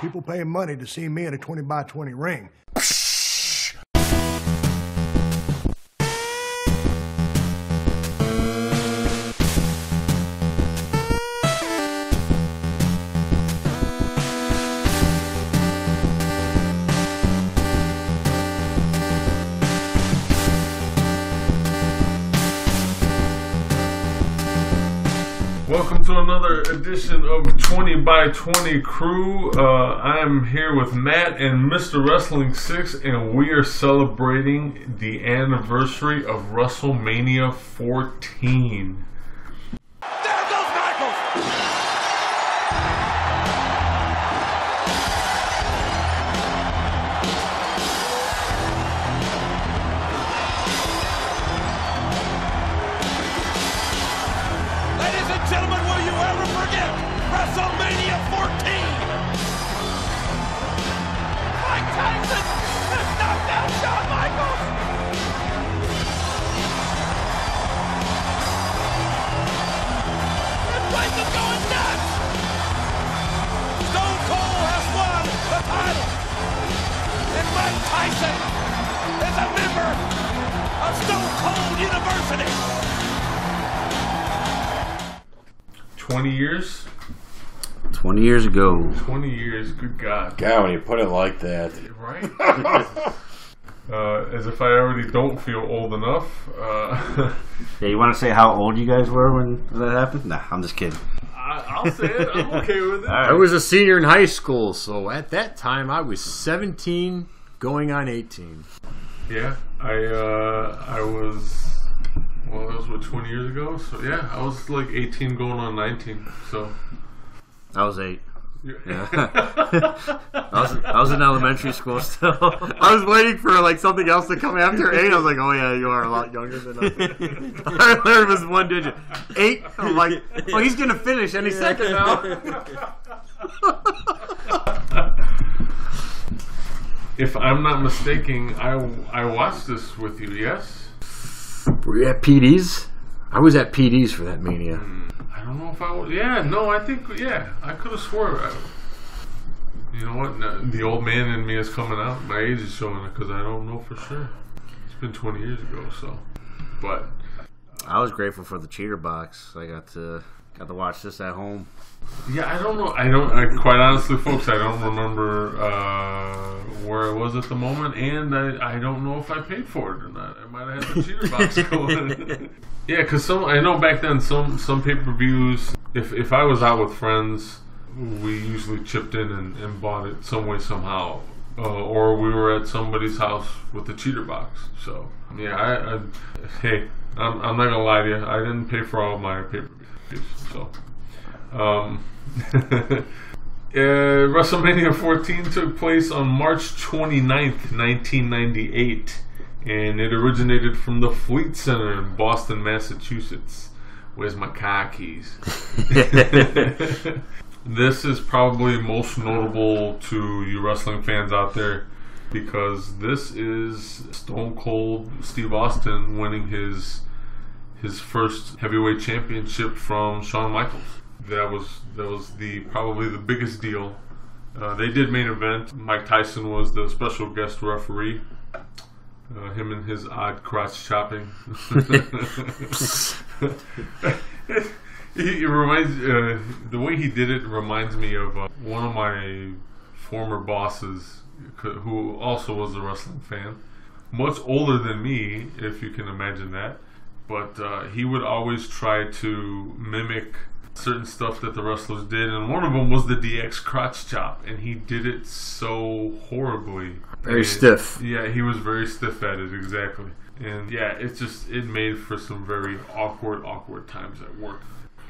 People paying money to see me in a 20-by-20 ring. Welcome to another edition of 20 by 20 Crew. I am here with Matt and Mr. Wrestling 6, and we are celebrating the anniversary of Wrestlemania 14. Gentlemen, will you ever forget Wrestlemania 14? Mike Tyson has knocked out Shawn Michaels. This place is going nuts. Stone Cold has won the title. And Mike Tyson is a member of Stone Cold University. 20 years? 20 years ago. 20 years, good God. God, when you put it like that. Right? As if I already don't feel old enough. Yeah, you want to say how old you guys were when that happened? Nah, I'm just kidding. I'll say it. I'm okay with it. I was a senior in high school, so at that time I was 17 going on 18. Yeah, I was... Well, that was, what, 20 years ago? So, yeah, I was like 18 going on 19, so... I was 8. Yeah. I was in elementary school still. I was waiting for like something else to come after 8. I was like, oh yeah, you are a lot younger than us. I learned it was one digit. 8? I'm like, oh, he's going to finish any second now. If I'm not mistaken, I watched this with you, yes? Were you at PD's? I was at PD's for that Mania. I don't know if I was. Yeah, no, I think, yeah, I could have swore. You know what? The old man in me is coming out. My age is showing it because I don't know for sure. It's been 20 years ago, so. But. I was grateful for the cheater box. I got to watch this at home. Yeah, I don't know. I quite honestly, folks, I don't remember where I was at the moment, and I don't know if I paid for it or not. I might have had the cheater box going. Yeah, because I know back then some pay-per-views, if I was out with friends, we usually chipped in and bought it some way, somehow. Or we were at somebody's house with the cheater box. So, yeah, hey, I'm not going to lie to you. I didn't pay for all my pay-per-views, so... WrestleMania 14 took place on March 29th, 1998, and it originated from the Fleet Center in Boston, Massachusetts. Where's my car keys? This is probably most notable to you wrestling fans out there because this is Stone Cold Steve Austin winning his first heavyweight championship from Shawn Michaels. That was probably the biggest deal. They did main event. Mike Tyson was the special guest referee. Him and his odd crotch chopping. He reminds the way he did it reminds me of one of my former bosses, who also was a wrestling fan, much older than me, if you can imagine that. But he would always try to mimic certain stuff that the wrestlers did, and one of them was the DX crotch chop, and he did it so horribly. Very stiff. Yeah, he was very stiff at it, exactly. And yeah, it made for some very awkward times at work.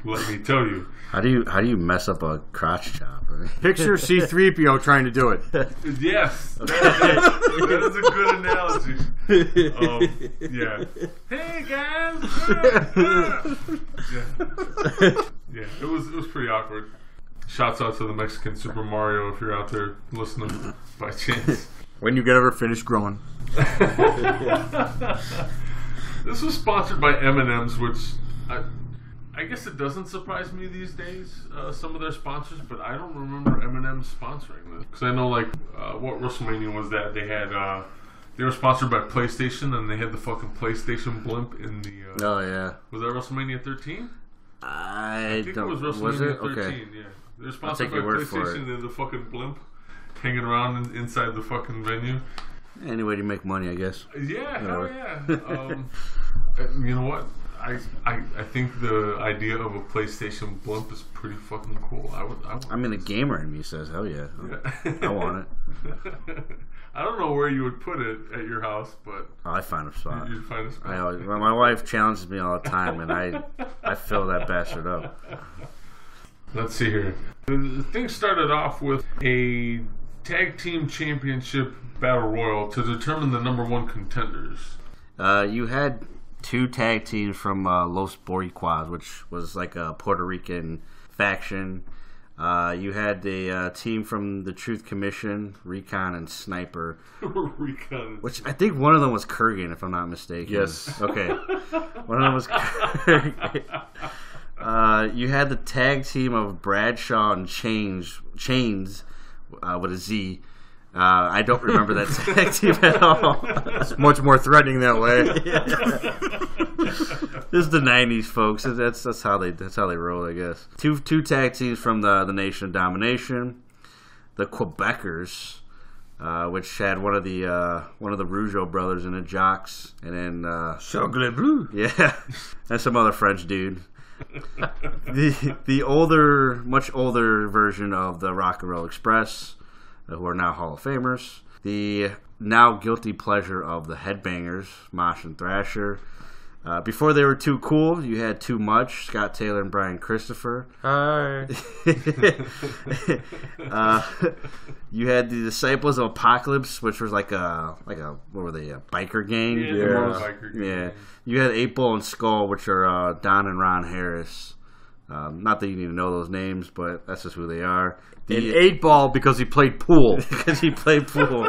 Let me tell you. How do you mess up a crotch chop? Right? Picture C-3PO trying to do it. Yes, that is a good analogy. Yeah. Hey guys. Yeah, it was pretty awkward. Shouts out to the Mexican Super Mario if you're out there listening by chance. When you get ever finished growing. This was sponsored by M&M's, which I I guess it doesn't surprise me these days, some of their sponsors, but I don't remember M&M sponsoring this. Because I know, like, what WrestleMania was that? They had, they were sponsored by PlayStation, and they had the fucking PlayStation blimp in the... oh, yeah. Was that WrestleMania 13? I think don't... it was WrestleMania was it? 13, Okay. yeah. They were sponsored by PlayStation and the fucking blimp hanging around inside the fucking venue. Any way to make money, I guess. Yeah, hell yeah. You know what? I think the idea of a PlayStation blimp is pretty fucking cool. I mean, the gamer in me says, hell yeah. I want it. I don't know where you would put it at your house, but... Oh, I find a spot. You'd find a spot. My wife challenges me all the time, and I fill that bastard up. Let's see here. The thing started off with a tag team championship battle royal to determine the number one contenders. You had 2 tag teams from Los Boricuas, which was like a Puerto Rican faction. You had the team from the Truth Commission, Recon and Sniper. Recon. Which I think one of them was Kurgan, if I'm not mistaken. Yes. Okay. One of them was Kurgan. You had the tag team of Bradshaw and Chains with a Z. I don't remember that tag team at all. It's much more threatening that way. This is the '90s, folks. That's how they roll, I guess. Two tag teams from the Nation of Domination, the Quebecers, which had one of the Rougeau brothers in it, Jocks, and then Chocolat Bleu. yeah, and some other French dude. The much older version of the Rock and Roll Express, who are now Hall of Famers. The now guilty pleasure of the Headbangers, Mosh and Thrasher. Before they were too cool, you had Too Much, Scott Taylor and Brian Christopher. Hi. You had the Disciples of Apocalypse, which was like a what were they, a biker gang? Yeah, Yeah. biker gang. Yeah. You had 8 Ball and Skull, which are Don and Ron Harris. Not that you need to know those names, but that's just who they are. An 8 Ball because he played pool. Because he played pool.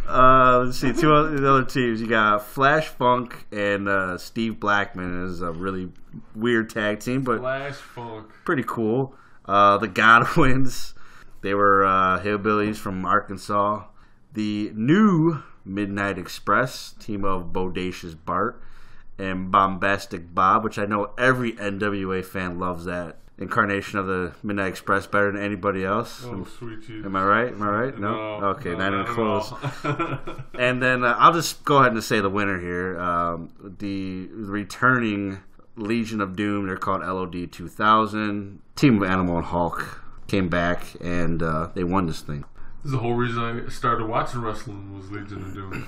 Let's see, 2 other teams. You got Flash Funk and Steve Blackman is a really weird tag team, but Flash Funk. pretty cool. The Godwins, they were hillbillies from Arkansas. The new Midnight Express, team of Bodacious Bart and Bombastic Bob, which I know every NWA fan loves that incarnation of the Midnight Express better than anybody else. Oh, sweet Jesus. Am I right? No? Okay, not even close. And then I'll just go ahead and say the winner here. The returning Legion of Doom, they're called LOD 2000. Team of Animal and Hulk came back, and they won this thing. This is the whole reason I started watching wrestling was Legion of Doom.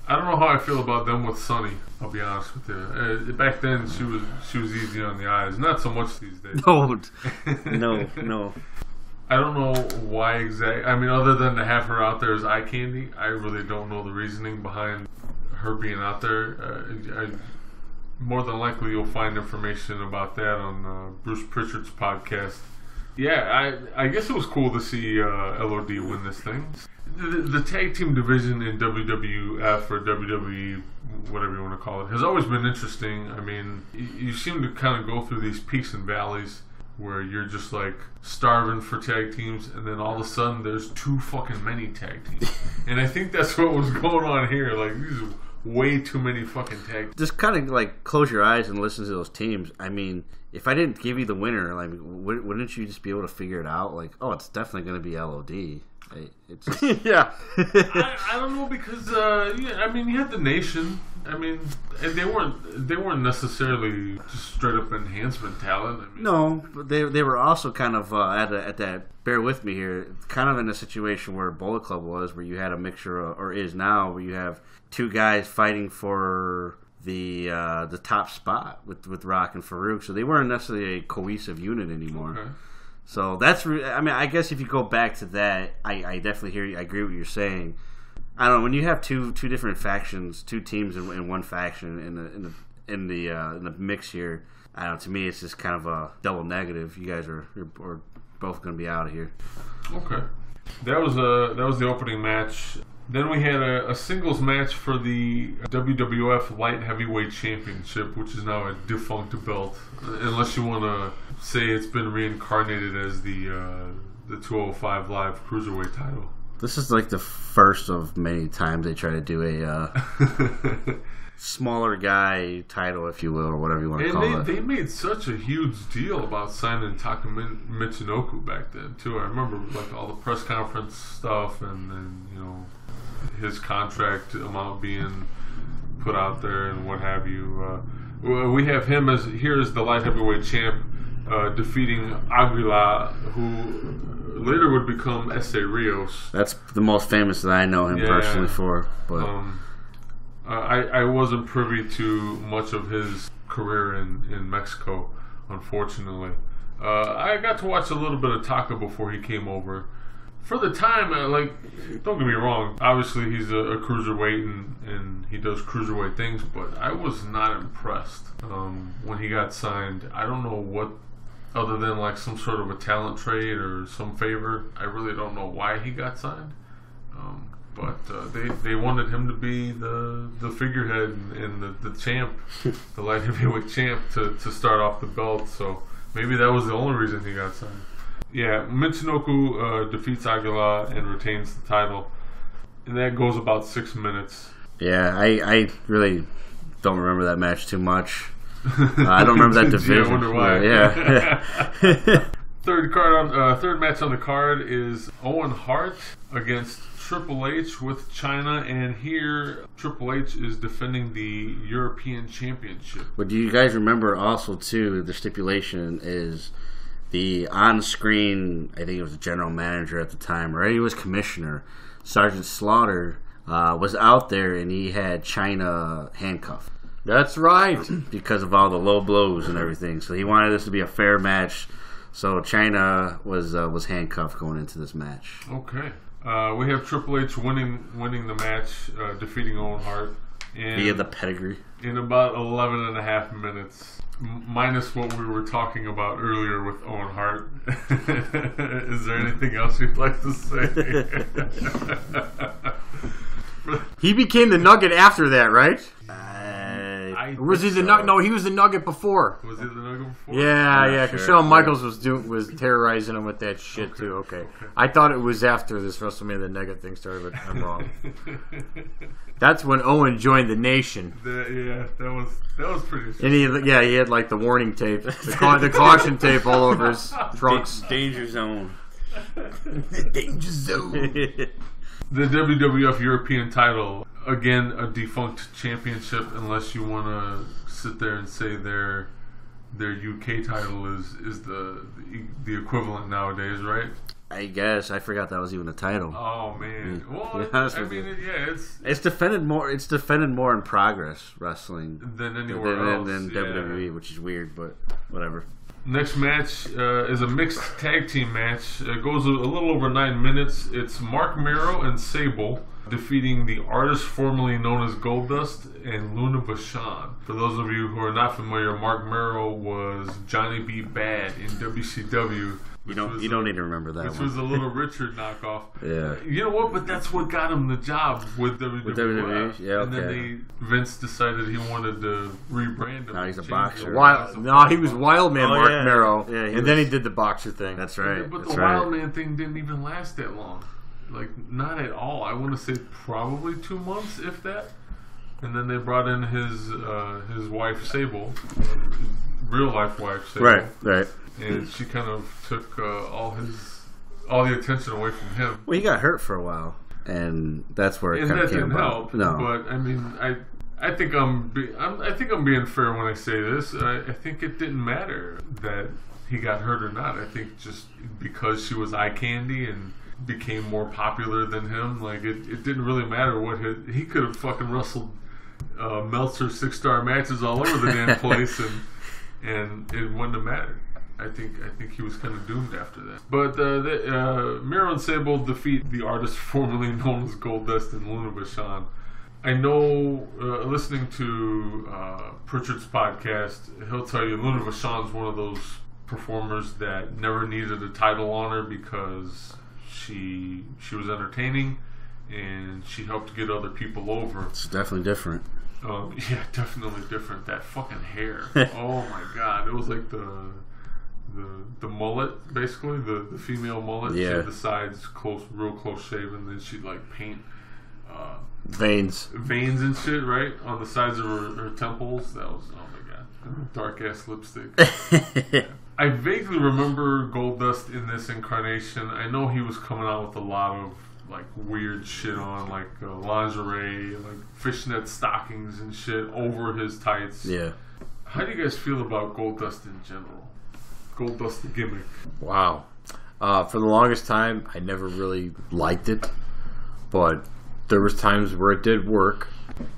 I don't know how I feel about them with Sunny, I'll be honest with you. Back then, she was easy on the eyes. Not so much these days. No. I don't know why exactly. I mean, other than to have her out there as eye candy, I really don't know the reasoning behind her being out there. More than likely, you'll find information about that on Bruce Pritchard's podcast. Yeah, I guess it was cool to see LOD win this thing. The tag team division in WWF or WWE, whatever you want to call it, has always been interesting. I mean, you seem to kind of go through these peaks and valleys where you're just like starving for tag teams, and then all of a sudden there's too fucking many tag teams. And I think that's what was going on here. Like, these are way too many fucking tag teams. Just kind of like close your eyes and listen to those teams. I mean, if I didn't give you the winner, like, wouldn't you just be able to figure it out? Like, oh, it's definitely going to be LOD. It's just... Yeah. I don't know, because I mean, you had the Nation. I mean, and they weren't necessarily just straight up enhancement talent. I mean, No, but they were also kind of at that. Bear with me here. Kind of in a situation where Bullet Club was, where you had a mixture of, or is now, where you have 2 guys fighting for the top spot with Rock and Farouk. So they weren't necessarily a cohesive unit anymore. Okay. So that's, I mean, I guess if you go back to that, I definitely hear you. I agree with what you're saying. I don't know, when you have two different factions, 2 teams in one faction in the mix here. I don't know. To me, it's just kind of a double negative. You guys are both going to be out of here. Okay. That was the opening match. Then we had a singles match for the WWF Light Heavyweight Championship, which is now a defunct belt, unless you want to say it's been reincarnated as the 205 Live Cruiserweight title. This is like the first of many times they try to do a smaller guy title, if you will, or whatever you want to call it. They made such a huge deal about signing Taka Michinoku back then, too. I remember like all the press conference stuff and then, you know, his contract amount being put out there and what have you. We have him as the light heavyweight champ, defeating Aguila, who later would become Essa Rios. That's the most famous that I know him personally for. But I wasn't privy to much of his career in Mexico, unfortunately. I got to watch a little bit of Taka before he came over. For the time, don't get me wrong, obviously he's a cruiserweight and he does cruiserweight things, but I was not impressed when he got signed. I don't know what, other than like some sort of a talent trade or some favor, I really don't know why he got signed. But they wanted him to be the figurehead and the champ, the light heavyweight champ to start off the belt, so maybe that was the only reason he got signed. Yeah, Michinoku defeats Aguila and retains the title, and that goes about 6 minutes. Yeah, I really don't remember that match too much. I don't remember that division. I wonder why. Yeah. Third match on the card is Owen Hart against Triple H with Chyna, and here Triple H is defending the European Championship. But do you guys remember also too, the stipulation is the on-screen, I think it was the general manager at the time, or he was commissioner, Sergeant Slaughter, was out there and he had Chyna handcuffed. That's right. Because of all the low blows and everything. So he wanted this to be a fair match. So Chyna was handcuffed going into this match. Okay. We have Triple H winning the match, defeating Owen Hart. And via the pedigree. In about 11 and a half minutes. Minus what we were talking about earlier with Owen Hart. Is there anything else you'd like to say? He became the Nugget after that, right? I Or was he the Nugget? No, he was the Nugget before. Was he the Nugget before? Yeah, because sure. Shawn Michaels was terrorizing him with that shit too. Okay, I thought it was after this WrestleMania the Nugget thing started, but I'm wrong. That's when Owen joined the Nation. That was pretty. And he had like the warning tape, the caution tape all over his trunks. Danger zone. Danger zone. The WWF European title, again, a defunct championship, unless you want to sit there and say their UK title is the equivalent nowadays, right? I guess I forgot that was even a title. Oh man! Well, Yeah, I mean, it's defended more. It's defended more in Progress Wrestling than anywhere else. Than WWE, which is weird, but whatever. Next match is a mixed tag team match. It goes a little over 9 minutes. It's Mark Mero and Sable defeating the artist formerly known as Goldust and Luna Vachon. For those of you who are not familiar, Mark Mero was Johnny B. Bad in WCW. You don't need to remember that Which one. was a Little Richard knockoff. Yeah. You know what? But that's what got him the job with WWE. With WWE? Yeah, And then Vince decided he wanted to rebrand him. Now he's a Change boxer. it. He was Wildman Mark yeah. Mero, Yeah, and then he did the boxer thing. That's right. But That's the right. Wildman thing didn't even last that long. Like, not at all. I want to say probably 2 months, if that. And then they brought in his wife, Sable, real life wife, Sable. Right. And she kind of took all the attention away from him. Well, he got hurt for a while, and that's where it And kind that of came didn't about. help. No, But I mean, I think I'm being fair when I say this. I think it didn't matter that he got hurt or not. I think just because she was eye candy and became more popular than him, like it didn't really matter what he could have fucking wrestled Meltzer 6-star matches all over the damn place, and it wouldn't have mattered. I think he was kind of doomed after that. But Mero and Sable defeat the artist formerly known as Goldust and Luna Vachon. I know, listening to Pritchard's podcast, he'll tell you Luna Vachon's one of those performers that never needed a title on her because she was entertaining and she helped get other people over. It's definitely different. Yeah, definitely different. That fucking hair. Oh my god, it was like the mullet, basically the female mullet. Yeah. She had the sides real close shaven. Then she'd like paint Veins and shit right on the sides of her temples. That was, oh my god, dark ass lipstick. I vaguely remember Goldust in this incarnation. I know he was coming out with a lot of like weird shit on, like lingerie, like fishnet stockings and shit over his tights. Yeah. How do you guys feel about Goldust in general? Goldust the gimmick. Wow. For the longest time, I never really liked it, but there was times where it did work.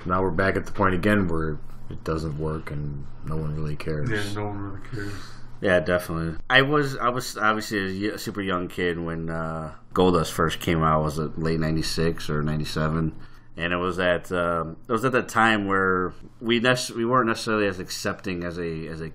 Now we're back at the point again where it doesn't work and no one really cares. Yeah, no one really cares. Yeah, definitely. I was obviously a super young kid when Goldust first came out. Was it late '96 or '97? And it was at that time where we weren't necessarily as accepting as a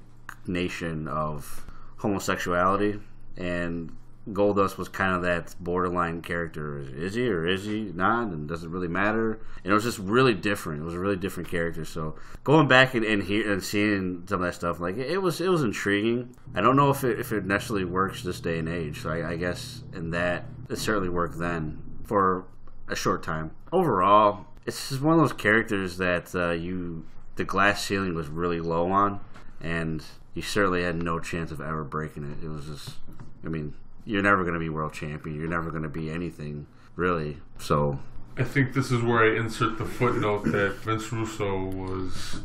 nation of homosexuality, and Goldust was kind of that borderline character. Is he or is he not? And does it really matter? And it was just really different. It was a really different character. So going back and seeing some of that stuff, like it was intriguing. I don't know if it necessarily works this day and age. So I guess in that it certainly worked then for a short time. Overall, it's just one of those characters that the glass ceiling was really low on, and you certainly had no chance of ever breaking it. It was just, I mean, you're never going to be world champion. You're never going to be anything, really. So I think this is where I insert the footnote that Vince Russo was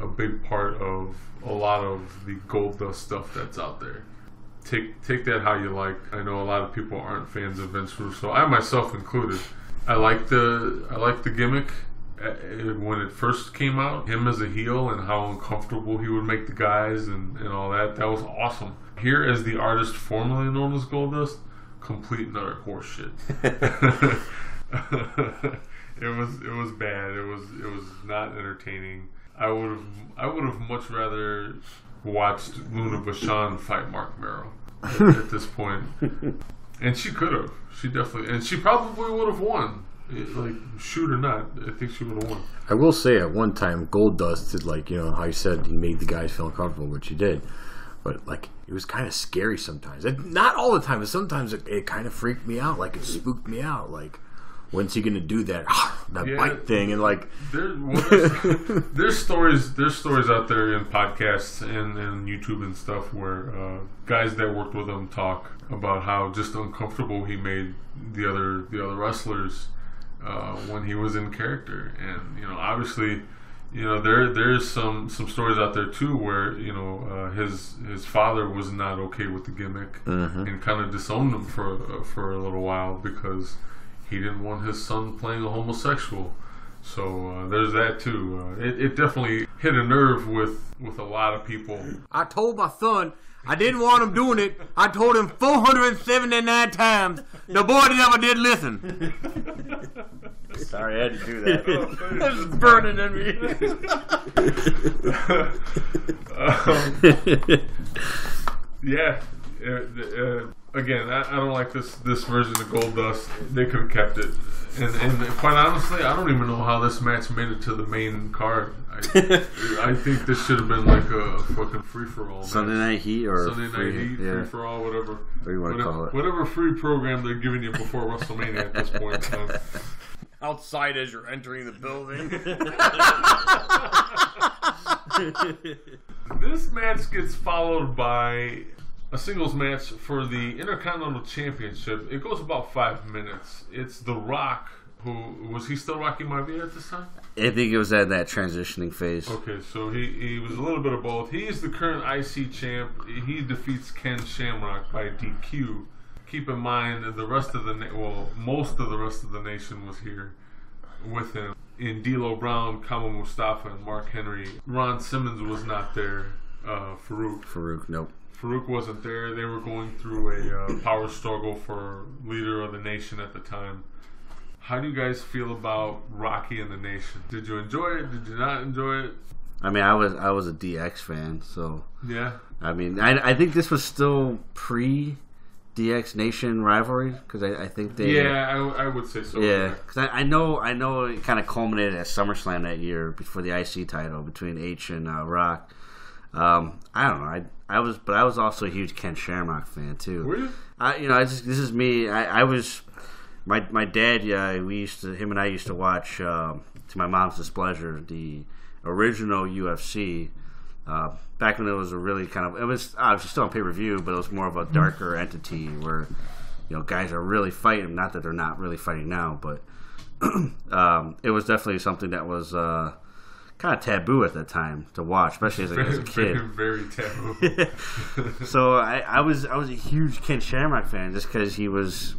a big part of a lot of the Goldust stuff that's out there. Take that how you like. I know a lot of people aren't fans of Vince Russo. I myself included. I like the gimmick when it first came out. Him as a heel and how uncomfortable he would make the guys and all that. That was awesome. Here as the artist formerly known as Goldust, complete and utter horseshit. It was bad. It was not entertaining. I would have much rather watched Luna Vachon fight Mark Merrow at this point. And she could have. She definitely, and she probably would have won. Like, shoot or not, I think she would have won. I will say at one time Goldust did, like, how you said he made the guys feel uncomfortable, which he did. But like, it was kind of scary sometimes. Not all the time, but sometimes it kind of freaked me out. Like, it spooked me out. Like, when's he gonna do that bite thing? And like, there's stories out there in podcasts and YouTube and stuff where guys that worked with him talk about how just uncomfortable he made the other wrestlers when he was in character. And obviously, there's some stories out there too where his father was not okay with the gimmick and kind of disowned him for a little while because he didn't want his son playing a homosexual. So there's that too. It definitely hit a nerve with a lot of people. I told my son I didn't want him doing it. I told him 479 times. The boy never did listen. Sorry, I had to do that. This is burning in me. Yeah. Again, I don't like this version of Goldust. They could have kept it. And quite honestly, I don't even know how this match made it to the main card. I think this should have been like a fucking free-for-all match. Sunday Night Heat or Sunday Night Heat, free-for-all, whatever. What do you want to call it? Whatever free program they're giving you before WrestleMania at this point in time. Outside as you're entering the building. This match gets followed by a singles match for the Intercontinental Championship. It goes about 5 minutes. It's The Rock, who was he still Rocky Maivia at this time? I think it was at that transitioning phase. Okay, so he was a little bit of both. He is the current IC champ. He defeats Ken Shamrock by DQ. Keep in mind that most of the rest of the nation was here with him. In D'Lo Brown, Kama Mustafa, and Mark Henry. Ron Simmons was not there. Farouk, nope. Farouk wasn't there. They were going through a power struggle for leader of the nation at the time. How do you guys feel about Rocky and the Nation? Did you enjoy it? Did you not enjoy it? I mean, I was a DX fan, so yeah. I mean, I think this was still pre-DX DX Nation rivalry? Because I think they... Yeah, I would say so. Yeah, because I know it kind of culminated at SummerSlam that year for the IC title between H and Rock. I don't know. I was also a huge Ken Shamrock fan too. Were you? This is me. I was my dad. Yeah, him and I used to watch to my mom's displeasure the original UFC. Back when it was a really it was obviously still on pay-per-view, but it was more of a darker entity where, guys are really fighting. Not that they're not really fighting now, but it was definitely something that was kind of taboo at that time to watch, especially as a kid. Very taboo. So I was a huge Ken Shamrock fan just because he was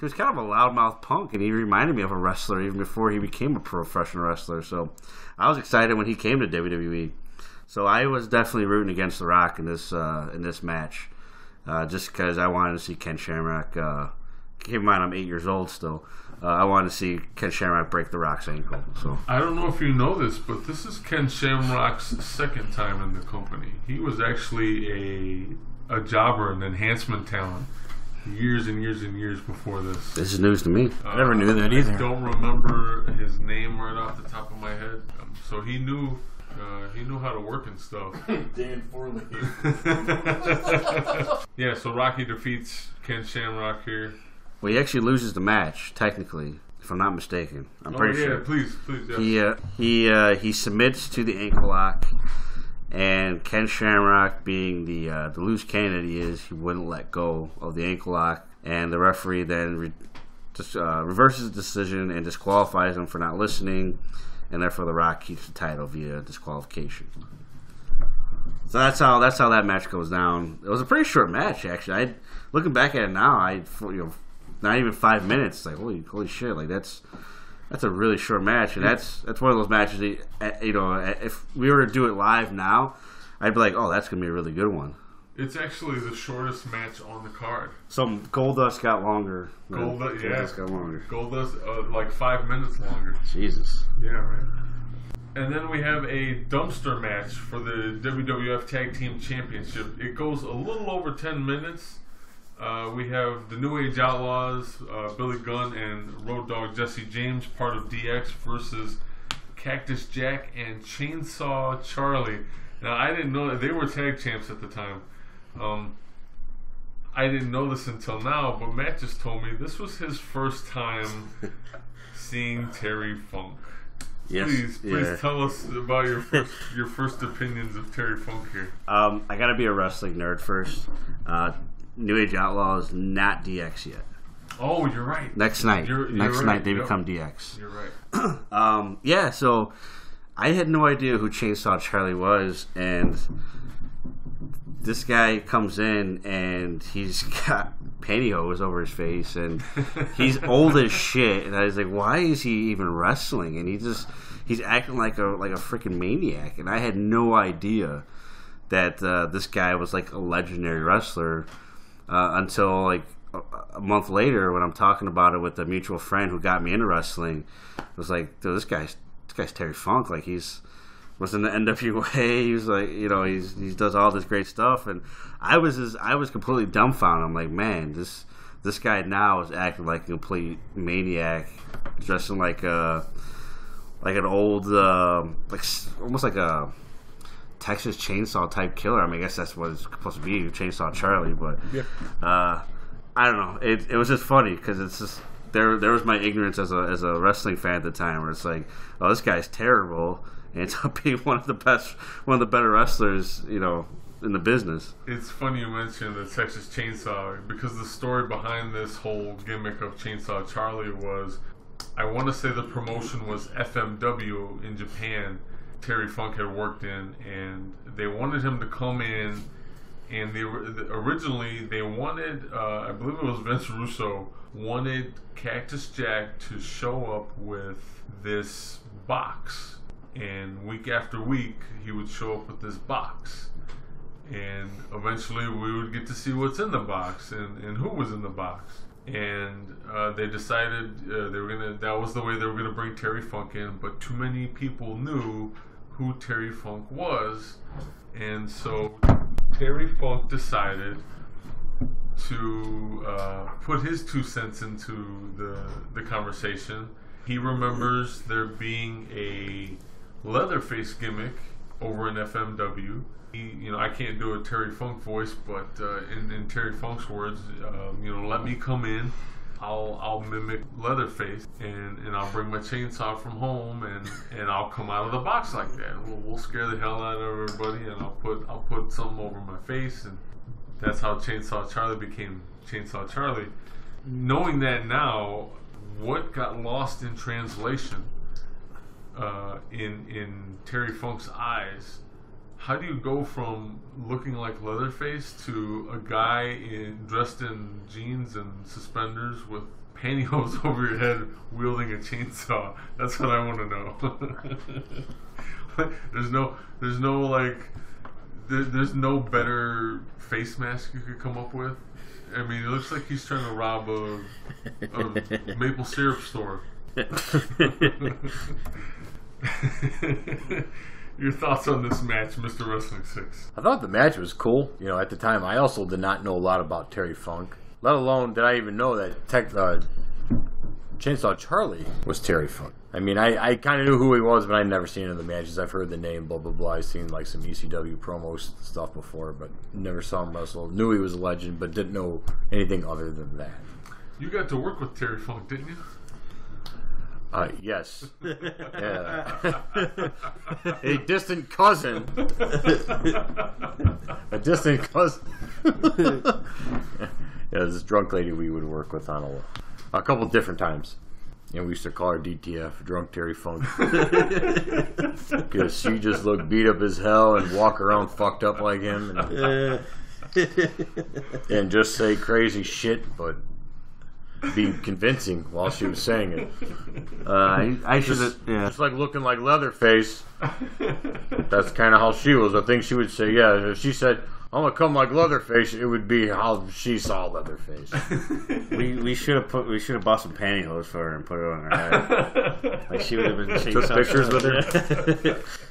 kind of a loudmouth punk, and he reminded me of a wrestler even before he became a professional wrestler. So I was excited when he came to WWE. So I was definitely rooting against The Rock in this match, just because I wanted to see Ken Shamrock. Keep in mind, I'm 8 years old still. I wanted to see Ken Shamrock break The Rock's ankle. So I don't know if you know this, but this is Ken Shamrock's second time in the company. He was actually a jobber, an enhancement talent, years and years and years before this. This is news to me. I never knew that either. I don't remember his name right off the top of my head. So he knew how to work and stuff. Dan Forley. Yeah, so Rocky defeats Ken Shamrock here. Well, he actually loses the match, technically, if I'm not mistaken. I'm pretty sure. Please. Yeah. He submits to the ankle lock, and Ken Shamrock, being the loose cannon he wouldn't let go of the ankle lock, and the referee then reverses the decision and disqualifies him for not listening, and therefore The Rock keeps the title via disqualification. So that's how that match goes down. It was a pretty short match, actually. Looking back at it now, not even 5 minutes. Like holy shit! Like that's a really short match, and that's one of those matches that, if we were to do it live now, I'd be like, oh, that's gonna be a really good one. It's actually the shortest match on the card. So Goldust got longer. Goldust got longer. Goldust like 5 minutes longer. Jesus. Yeah, right. And then we have a dumpster match for the WWF Tag Team Championship. It goes a little over 10 minutes. We have the New Age Outlaws, Billy Gunn and Road Dogg Jesse James, part of DX, versus Cactus Jack and Chainsaw Charlie. Now, I didn't know that they were tag champs at the time. I didn't know this until now, but Matt just told me this was his first time seeing Terry Funk. Yes. Please tell us about your first opinions of Terry Funk here. I gotta be a wrestling nerd first. New Age Outlaws not DX yet. Oh, you're right. Next night right. they become DX. You're right. Yeah. So I had no idea who Chainsaw Charlie was, and this guy comes in and he's got pantyhose over his face, and he's old as shit. And I was like, why is he even wrestling? And he's acting like a freaking maniac. And I had no idea that this guy was like a legendary wrestler until like a month later when I'm talking about it with a mutual friend who got me into wrestling. I was like, dude, this guy's Terry Funk. Like was in the NWA. He was like, he does all this great stuff, and I was completely dumbfounded. I'm like, man, this guy now is acting like a complete maniac, dressing like an old almost like a Texas Chainsaw type killer. I mean, I guess that's what it's supposed to be, Chainsaw Charlie. But I don't know. It was just funny because it's just there was my ignorance as a wrestling fan at the time, where it's like, oh, this guy's terrible. And it's up being one of the better wrestlers, in the business. It's funny you mentioned the Texas Chainsaw, because the story behind this whole gimmick of Chainsaw Charlie was, I want to say the promotion was FMW in Japan. Terry Funk had worked in, and they wanted him to come in, and originally they wanted, I believe it was Vince Russo, wanted Cactus Jack to show up with this box. And week after week, he would show up with this box. And eventually, we would get to see what's in the box and who was in the box. And they decided that was the way they were gonna bring Terry Funk in. But too many people knew who Terry Funk was, and so Terry Funk decided to put his 2 cents into the conversation. He remembers there being a Leatherface gimmick over in FMW. I can't do a Terry Funk voice, but in Terry Funk's words, let me come in. I'll mimic Leatherface, and I'll bring my chainsaw from home, and I'll come out of the box like that. We'll scare the hell out of everybody, and I'll put something over my face, and that's how Chainsaw Charlie became Chainsaw Charlie. Knowing that now, what got lost in translation in Terry Funk's eyes? How do you go from looking like Leatherface to a guy dressed in jeans and suspenders with pantyhose over your head wielding a chainsaw? That's what I want to know. There's no better face mask you could come up with. I mean, it looks like he's trying to rob a maple syrup store. Your thoughts on this match, Mr. Wrestling 6? I thought the match was cool. At the time, I also did not know a lot about Terry Funk. Let alone did I even know that Chainsaw Charlie was Terry Funk. I mean, I kind of knew who he was, but I'd never seen him in the matches. I've heard the name, blah, blah, blah. I've seen like some ECW promos stuff before, but never saw him wrestle. Knew he was a legend, but didn't know anything other than that. You got to work with Terry Funk, didn't you? Yes. Yeah. A distant cousin. A distant cousin. Yeah, this drunk lady we would work with on a couple different times. And we used to call her DTF, Drunk Terry Funk. Because she just looked beat up as hell and walk around fucked up like him. And just say crazy shit, but be convincing while she was saying it. I should have. Yeah. It's like looking like Leatherface. That's kind of how she was. I think she would say, yeah, if she said, I'm going to come like Leatherface, it would be how she saw Leatherface. We should have bought some pantyhose for her and put it on her head. Like she would have been. Took pictures with her.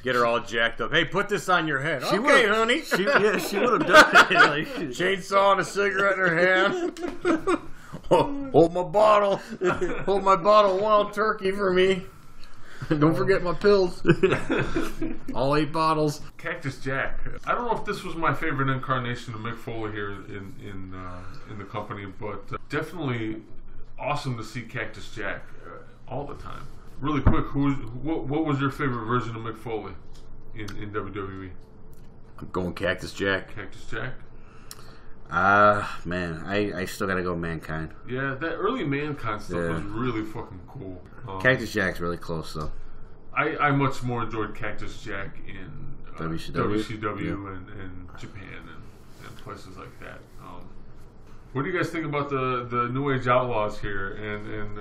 Get her all jacked up. Hey, put this on your head. Okay, honey. She would have done it. Like, chainsaw and a cigarette in her hand. Hold my bottle. Hold my bottle of wild turkey for me. Don't forget my pills. All 8 bottles. Cactus Jack. I don't know if this was my favorite incarnation of Mick Foley here in the company, but definitely awesome to see Cactus Jack all the time. Really quick, what was your favorite version of Mick Foley in WWE? I'm going Cactus Jack. Cactus Jack? Man, I still gotta go Mankind. Yeah, that early Mankind stuff was really fucking cool. Cactus Jack's really close though. I much more enjoyed Cactus Jack in WCW and Japan and places like that. What do you guys think about the New Age Outlaws here? And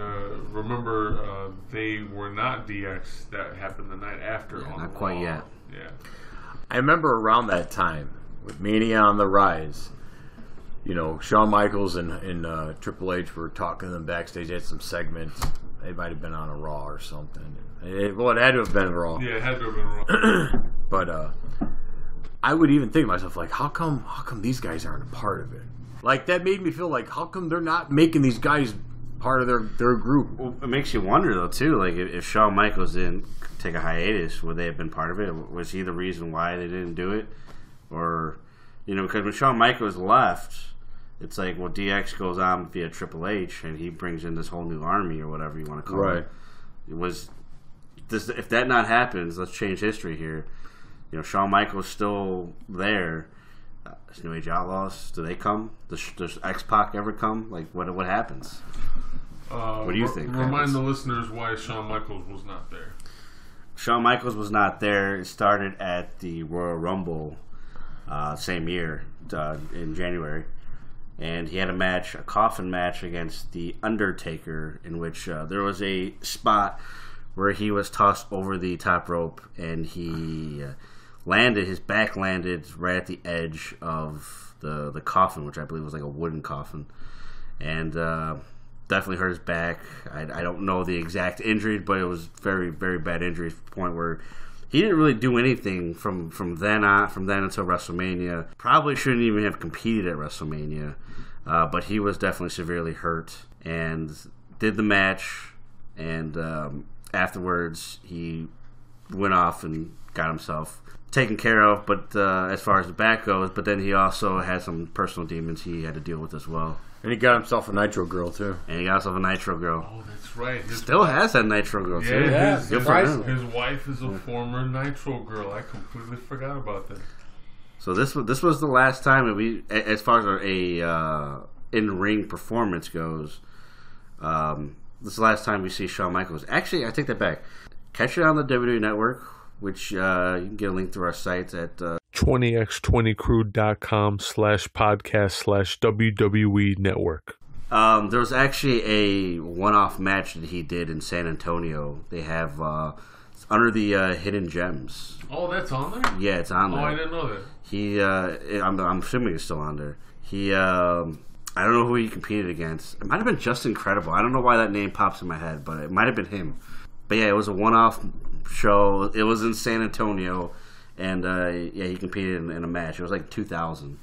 remember, they were not DX. That happened the night after. Yeah, not quite yet. Yeah. I remember around that time with Mania on the rise. Shawn Michaels and Triple H were talking to them backstage. They had some segments. They might have been on a Raw or something. It had to have been Raw. Yeah, it had to have been Raw. But I would even think to myself, like, how come these guys aren't a part of it? Like, that made me feel like, how come they're not making these guys part of their group? Well, it makes you wonder, though, too. Like, if Shawn Michaels didn't take a hiatus, would they have been part of it? Was he the reason why they didn't do it? Or, because when Shawn Michaels left, it's like, well, DX goes on via Triple H, and he brings in this whole new army, or whatever you want to call it. If that not happens, let's change history here. Shawn Michaels still there. New Age Outlaws, do they come? Does X-Pac ever come? Like, what happens? What do you think? Remind the listeners why Shawn Michaels was not there. Shawn Michaels was not there. It started at the Royal Rumble same year, in January. And he had a coffin match against The Undertaker, in which there was a spot where he was tossed over the top rope, and he his back landed right at the edge of the coffin, which I believe was like a wooden coffin. And definitely hurt his back. I don't know the exact injury, but it was very, very bad injury to the point where he didn't really do anything from then until WrestleMania. Probably shouldn't even have competed at WrestleMania. but he was definitely severely hurt and did the match. And afterwards, he went off and got himself taken care of. But as far as the back goes, but then he also had some personal demons he had to deal with as well. And he got himself a Nitro Girl, too. And he got himself a Nitro Girl. Oh, that's right. Still has that Nitro Girl, too. Yeah, Good for him. his wife is a former Nitro Girl. I completely forgot about that. So this was the last time that we, as far as a in-ring performance goes, this is the last time we see Shawn Michaels. Actually, I take that back. Catch it on the WWE Network, which you can get a link through our sites at 20x20crew.com/podcast/WWE Network. there was actually a one-off match that he did in San Antonio. They have under the Hidden Gems. Oh, that's on there? Yeah, it's on there. Oh, I didn't know that. He, I'm assuming it's still on there. He, I don't know who he competed against. It might have been Just Incredible. I don't know why that name pops in my head, but it might have been him. But yeah, it was a one-off show. It was in San Antonio, and yeah, he competed in a match. It was like 2000.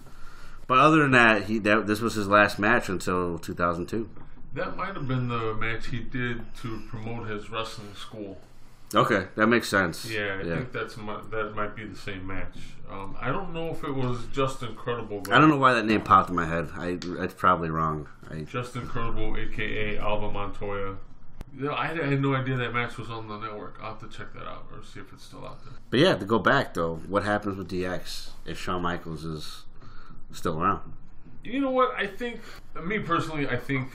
But other than that, this was his last match until 2002. That might have been the match he did to promote his wrestling school. Okay, that makes sense. Yeah, I think that might be the same match. I don't know if it was Just Incredible. I don't know why that name popped in my head. It's probably wrong. Just Incredible, a.k.a. Alba Montoya. Yeah, I had no idea that match was on the network. I'll have to check that out or see if it's still out there. But yeah, to go back, though, what happens with DX if Shawn Michaels is still around? You know what? I think, me personally, I think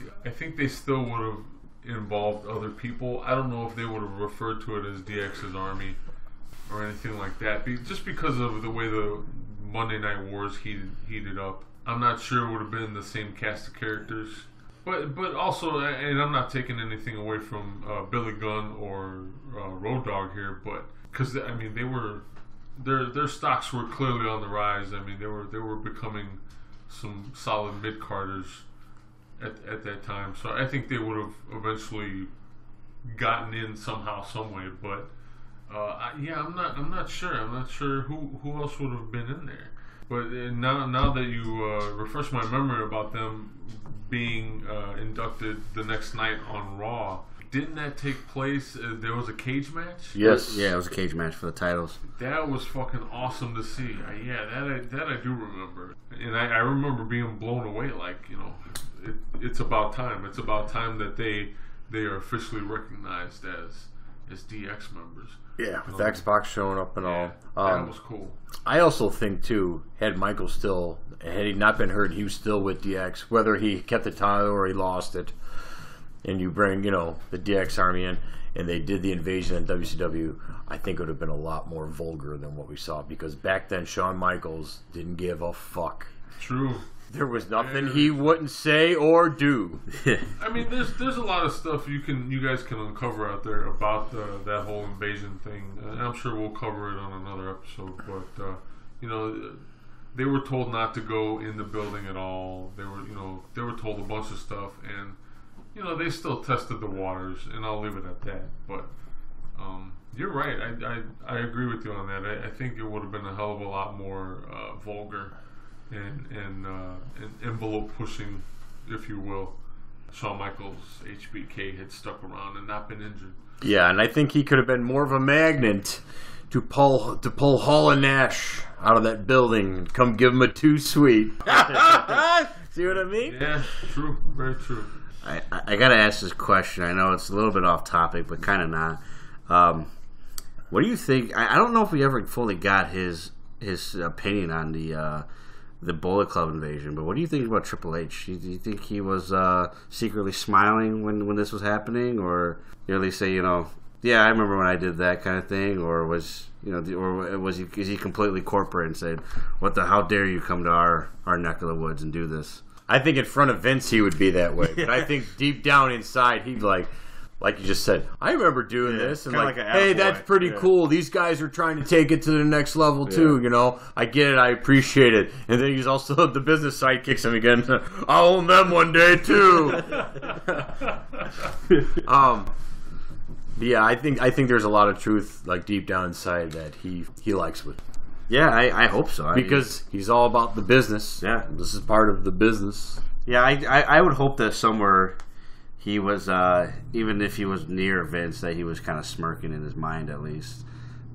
they still would have involved other people. I don't know if they would have referred to it as DX's Army or anything like that, just because of the way the Monday Night Wars heated up. I'm not sure it would have been the same cast of characters, but also, and I'm not taking anything away from Billy Gunn or Road Dogg here, but because I mean their stocks were clearly on the rise. I mean they were becoming some solid mid-carders at that time, so I think they would have eventually gotten in somehow, some way. But yeah, I'm not sure. I'm not sure who else would have been in there. But now that you refresh my memory about them being inducted the next night on Raw, didn't that take place? There was a cage match. Yes, yeah, it was a cage match for the titles. That was fucking awesome to see. Yeah, that I do remember, and I remember being blown away. Like, you know, it's about time. It's about time that they are officially recognized as DX members. Yeah, with Xbox showing up and all. That was cool. I also think, too, had he not been hurt, he was still with DX. Whether he kept the title or he lost it, and you bring, the DX Army in, and they did the invasion in WCW, I think it would have been a lot more vulgar than what we saw, because back then Shawn Michaels didn't give a fuck. True. There was nothing he wouldn't say or do. I mean, there's a lot of stuff you guys can uncover out there about that whole invasion thing. And I'm sure we'll cover it on another episode. But they were told not to go in the building at all. They were told a bunch of stuff, and they still tested the waters. And I'll leave it at that. But you're right. I agree with you on that. I think it would have been a hell of a lot more vulgar. And envelope pushing, if you will. Shawn Michaels, HBK, had stuck around and not been injured. Yeah, and I think he could have been more of a magnet to pull Hall and Nash out of that building and come give him a too sweet. See what I mean? Yeah, true, very true. I gotta ask this question. I know it's a little bit off topic, but kind of not. What do you think? I don't know if we ever fully got his opinion on the Bullet Club invasion, but what do you think about Triple H? Do you think he was secretly smiling when this was happening, or they say, yeah, I remember when I did that kind of thing, or was is he completely corporate and said, how dare you come to our neck of the woods and do this? I think in front of Vince he would be that way, but I think deep down inside he'd like you just said, I remember doing this, and hey, that's pretty cool. These guys are trying to take it to the next level too. I get it, I appreciate it. And then he's also the business side kicks him again. I'll own them one day too. Yeah, I think there's a lot of truth, like deep down inside, that he likes with. Yeah, I hope so. Because he's all about the business. Yeah, this is part of the business. Yeah, I would hope that somewhere he was, even if he was near Vince, that he was kind of smirking in his mind at least.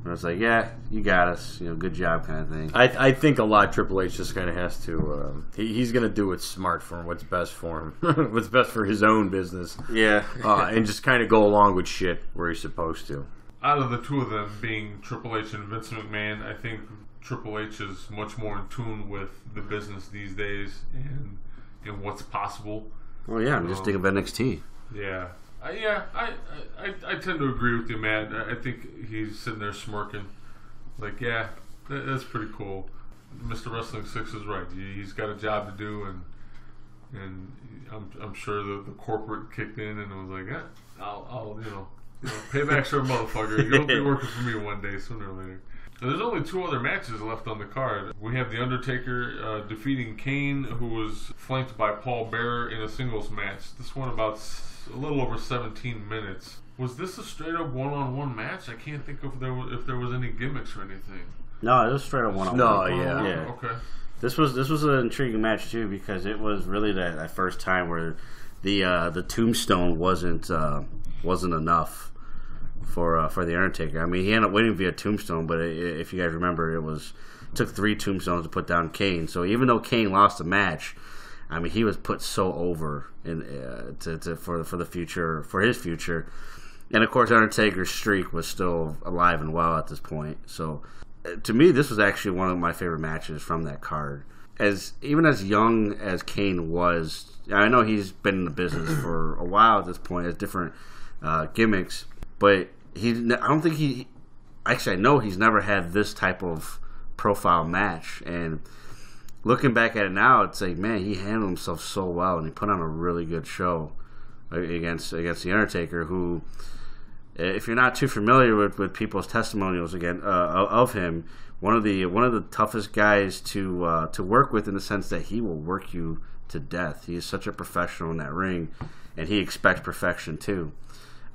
But it's like, yeah, you got us, good job kind of thing. I think a lot Triple H just kind of has to. He's going to do what's smart for him, what's best for him, what's best for his own business. Yeah, and just kind of go along with shit where he's supposed to. Out of the two of them, being Triple H and Vince McMahon, I think Triple H is much more in tune with the business these days and what's possible. Well, yeah, I'm just thinking of NXT. Yeah. I tend to agree with you, Matt. I think he's sitting there smirking. Like, yeah, that's pretty cool. Mr. Wrestling 6 is right. He's got a job to do, and I'm sure the corporate kicked in and was like, yeah, I'll pay back for a motherfucker. You'll be working for me one day, sooner or later. There's only 2 other matches left on the card. We have The Undertaker defeating Kane, who was flanked by Paul Bearer in a singles match. This one about a little over 17 minutes. Was this a straight-up one-on-one match? I can't think if there was any gimmicks or anything. No, it was straight up one-on-one. No, yeah. Okay. This was an intriguing match too, because it was really that first time where the tombstone wasn't enough for the Undertaker. I mean, he ended up winning via tombstone, but if you guys remember, it took 3 tombstones to put down Kane. So even though Kane lost the match, I mean, he was put so over for the future, for his future, and of course, Undertaker's streak was still alive and well at this point. So, to me, this was actually one of my favorite matches from that card. Even as young as Kane was, I know he's been in the business for a while at this point, has different gimmicks, but I know he's never had this type of profile match. And looking back at it now, it's like, man, he handled himself so well, and he put on a really good show against the Undertaker, who, if you're not too familiar with people's testimonials of him, one of the toughest guys to work with, in the sense that he will work you to death. He is such a professional in that ring, and he expects perfection too.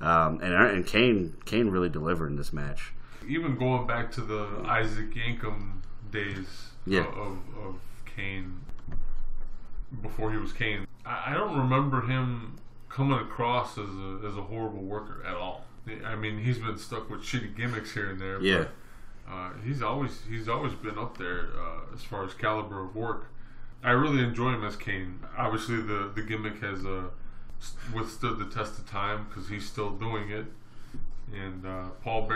And Kane really delivered in this match. Even going back to the Isaac Yankem days of Kane, before he was Kane, I don't remember him coming across as a horrible worker at all. I mean, he's been stuck with shitty gimmicks here and there. Yeah. But he's always been up there as far as caliber of work. I really enjoy him as Kane. Obviously, the gimmick has withstood the test of time because he's still doing it. And Paul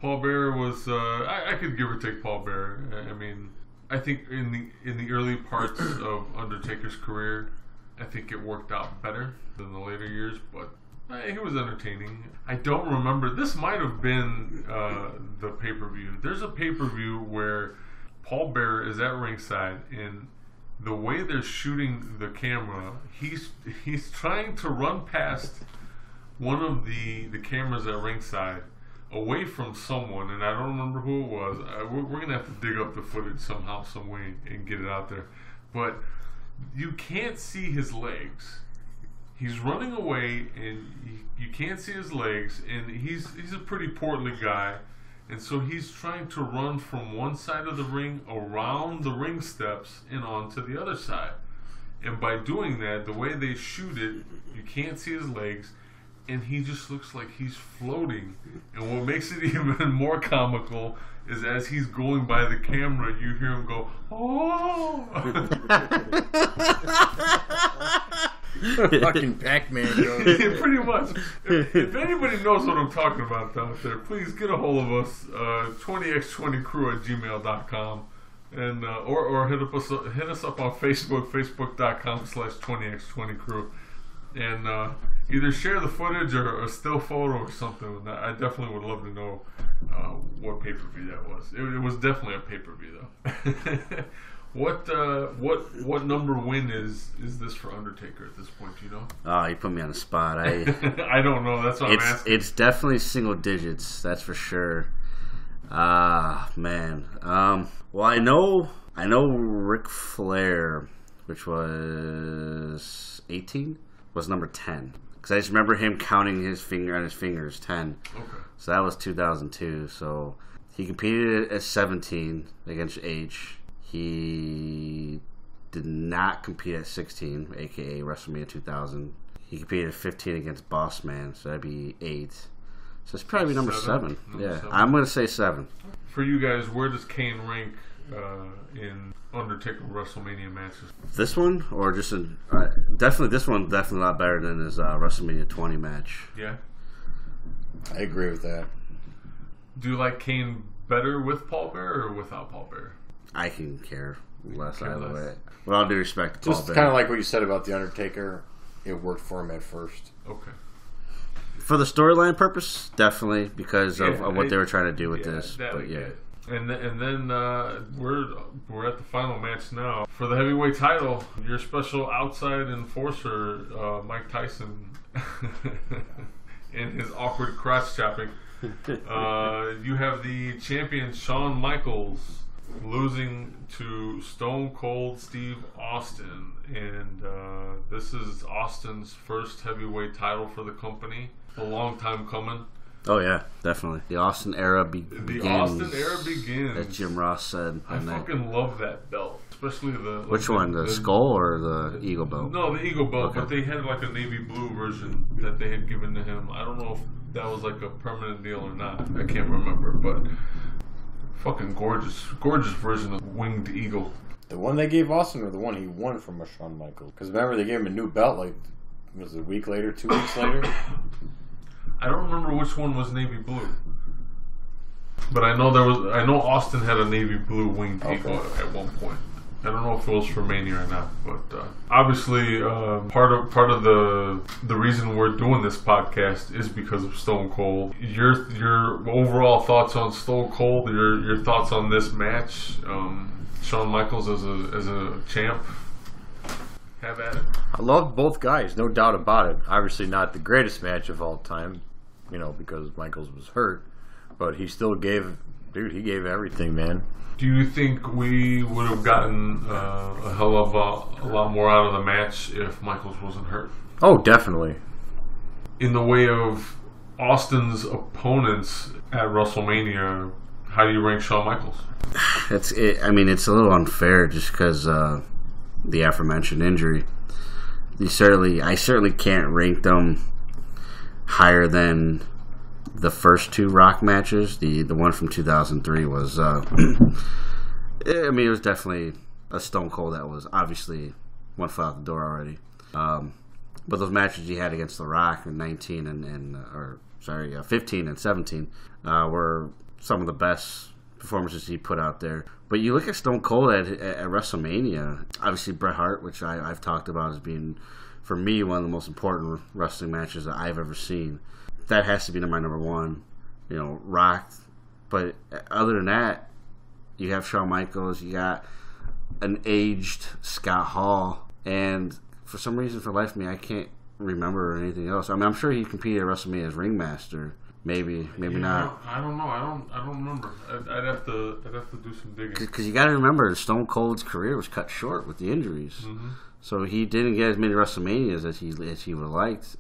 Bearer was I could give or take Paul Bearer. I mean, I think in the early parts of Undertaker's career, I think it worked out better than the later years, but he was entertaining. I don't remember. This might have been the pay-per-view. There's a pay-per-view where Paul Bearer is at ringside, and the way they're shooting the camera, he's trying to run past one of the cameras at ringside away from someone, and I don't remember who it was. We're gonna have to dig up the footage somehow, some way, and get it out there. But you can't see his legs. He's running away, and you can't see his legs, and he's a pretty portly guy, and so he's trying to run from one side of the ring around the ring steps and onto the other side. And by doing that, the way they shoot it, you can't see his legs, and he just looks like he's floating. And what makes it even more comical is as he's going by the camera, you hear him go, "Oh!" Fucking Pac-Man goes. Pretty much. If anybody knows what I'm talking about out there, please get a hold of us, 20x20crew@gmail.com, and or hit us up on Facebook, facebook.com/20x20crew, and either share the footage or a still photo or something. I definitely would love to know what pay-per-view that was. It was definitely a pay-per-view though. What number win is this for Undertaker at this point? Do you know? Oh, you put me on the spot. I don't know. That's what I'm asking. It's definitely single digits. That's for sure. Man. Well, I know Ric Flair, which was 18, was number 10. Because I just remember him counting his finger on his fingers, 10. Okay. So that was 2002. So he competed at 17 against H. He did not compete at 16, aka WrestleMania 2000. He competed at 15 against Boss Man, so that'd be 8. So it's probably number 7. Yeah, 7. I'm going to say 7. For you guys, where does Kane rank in Undertaker WrestleMania matches? This one, or just in definitely this one? Definitely a lot better than his WrestleMania 20 match. Yeah, I agree with that. Do you like Kane better with Paul Bearer or without Paul Bearer? I can care less either way. With all due respect to Paul Just kind of like what you said about the Undertaker. It worked for him at first. Okay. For the storyline purpose, definitely because of what they were trying to do with this. But yeah. And then we're at the final match now for the heavyweight title. Your special outside enforcer, Mike Tyson, and his awkward crotch chopping. You have the champion Shawn Michaels losing to Stone Cold Steve Austin, and this is Austin's first heavyweight title for the company. A long time coming. Oh yeah, definitely. The Austin era begins. The Austin era begins. As Jim Ross said. I fucking love that belt, especially the. Which one, the skull or the eagle belt? No, the eagle belt. Okay. But they had like a navy blue version that they had given to him. I don't know if that was like a permanent deal or not. I can't remember, but fucking gorgeous version of winged eagle. The one they gave Austin or the one he won from Shawn Michaels? Because remember they gave him a new belt like was it a week later, 2 weeks later. I don't remember which one was navy blue, but I know Austin had a navy blue winged eagle at one point. I don't know if it was for Mania or not, but obviously part of the reason we're doing this podcast is because of Stone Cold. Your overall thoughts on Stone Cold? Your thoughts on this match? Shawn Michaels as a champ. Have at it. I love both guys, no doubt about it. Obviously not the greatest match of all time, because Michaels was hurt, but he still gave everything, man. Do you think we would have gotten a hell of a lot more out of the match if Michaels wasn't hurt? Oh, definitely. In the way of Austin's opponents at WrestleMania, how do you rank Shawn Michaels? It's a little unfair just because the aforementioned injury. I certainly can't rank them higher than the first 2 Rock matches. The one from 2003 was it was definitely a Stone Cold that was obviously one foot out the door already. But those matches he had against The Rock in 15 and 17 were some of the best performances he put out there. But you look at Stone Cold at WrestleMania, obviously Bret Hart, which I've talked about as being, for me, one of the most important wrestling matches that I've ever seen. That has to be my number 1. Rock. But other than that, you have Shawn Michaels, you got an aged Scott Hall, and for some reason, for the life of me, I can't remember anything else. I'm sure he competed at WrestleMania as ringmaster. Maybe not. I don't know. I don't remember. I'd have to do some digging. Because you got to remember, Stone Cold's career was cut short with the injuries, so he didn't get as many WrestleManias as he would have liked.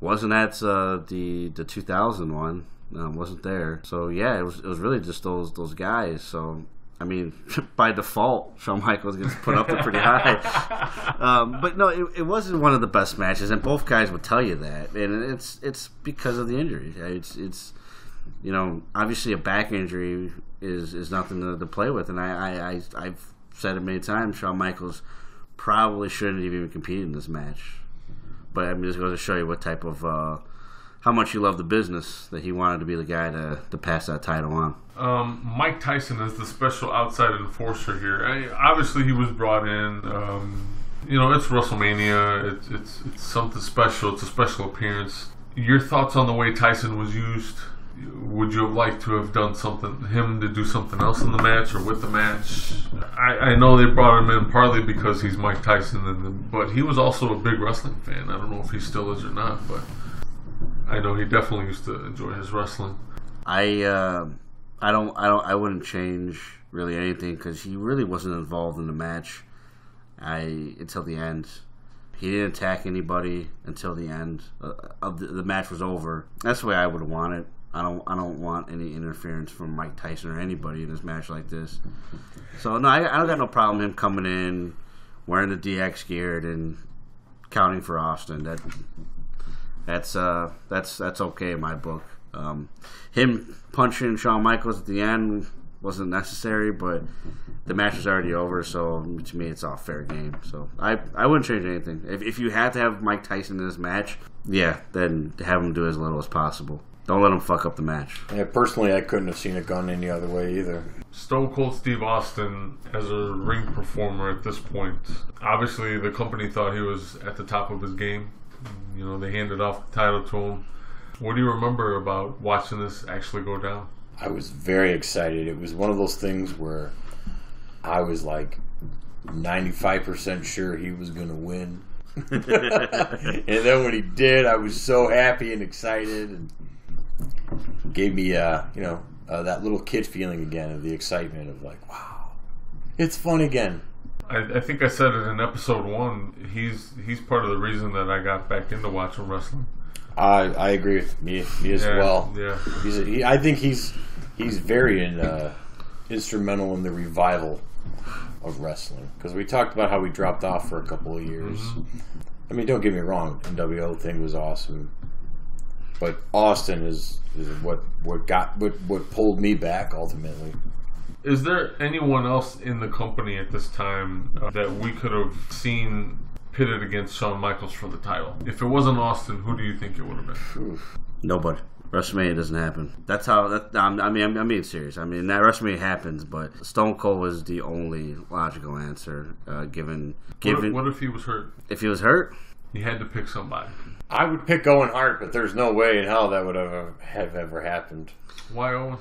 Wasn't at the 2000 one? Wasn't there? So yeah, it was really just those guys. So by default, Shawn Michaels gets put up there pretty high. But no, it wasn't one of the best matches, and both guys would tell you that. And it's because of the injury. It's obviously a back injury is nothing to play with. And I've said it many times. Shawn Michaels probably shouldn't have even competed in this match. But this goes to show you what type of how much you love the business that he wanted to be the guy to pass that title on. Mike Tyson is the special outside enforcer here. Obviously, he was brought in. It's WrestleMania. It's something special. It's a special appearance. Your thoughts on the way Tyson was used? Would you have liked to have done him to do something else in the match or with the match? I know they brought him in partly because he's Mike Tyson, but he was also a big wrestling fan. I don't know if he still is or not, but I know he definitely used to enjoy his wrestling. I wouldn't change really anything because he really wasn't involved in the match until the end. He didn't attack anybody until the end. The match was over. That's the way I would have wanted. I don't want any interference from Mike Tyson or anybody in this match like this. So no, I don't got no problem him coming in, wearing the DX gear and counting for Austin. That's okay in my book. Him punching Shawn Michaels at the end wasn't necessary, but the match was already over, so to me it's all fair game. So I wouldn't change anything. If you had to have Mike Tyson in this match, yeah, then have him do as little as possible. Don't let him fuck up the match. Yeah, personally, I couldn't have seen it gone any other way either. Stone Cold Steve Austin as a ring performer at this point. Obviously, the company thought he was at the top of his game. You know, they handed off the title to him. What do you remember about watching this actually go down? I was very excited. It was one of those things where I was like 95% sure he was going to win. And then when he did, I was so happy and excited, and gave me that little kid feeling again of the excitement of like, wow, it's fun again. I think I said it in episode 1. He's part of the reason that I got back into watching wrestling. I agree with me as well. Yeah, I think he's very instrumental in the revival of wrestling, because we talked about how we dropped off for a couple of years. Mm-hmm. I mean, don't get me wrong, NWO thing was awesome, but Austin is what pulled me back ultimately. Is there anyone else in the company at this time that we could have seen pitted against Shawn Michaels for the title? If it wasn't Austin, who do you think it would have been? Nobody. WrestleMania doesn't happen. That's how. I'm being serious. I mean, that WrestleMania happens, but Stone Cold was the only logical answer. Given. What if he was hurt? If he was hurt, you had to pick somebody. I would pick Owen Hart, but there's no way in hell that would have ever happened. Why Owen?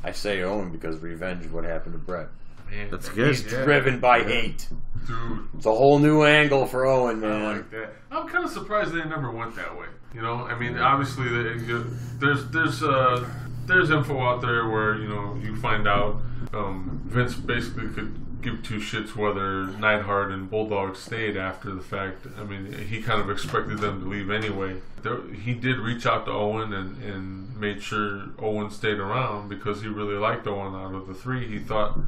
I say Owen because revenge of what happened to Brett. Man, that's good. He's driven by hate. Dude. It's a whole new angle for Owen, man. I like that. I'm kind of surprised they never went that way. You know, I mean, obviously, there's info out there where, you know, you find out Vince basically could give two shits whether Neidhart and Bulldog stayed after the fact. I mean, he kind of expected them to leave anyway. He did reach out to Owen and made sure Owen stayed around because he really liked Owen out of the three. He thought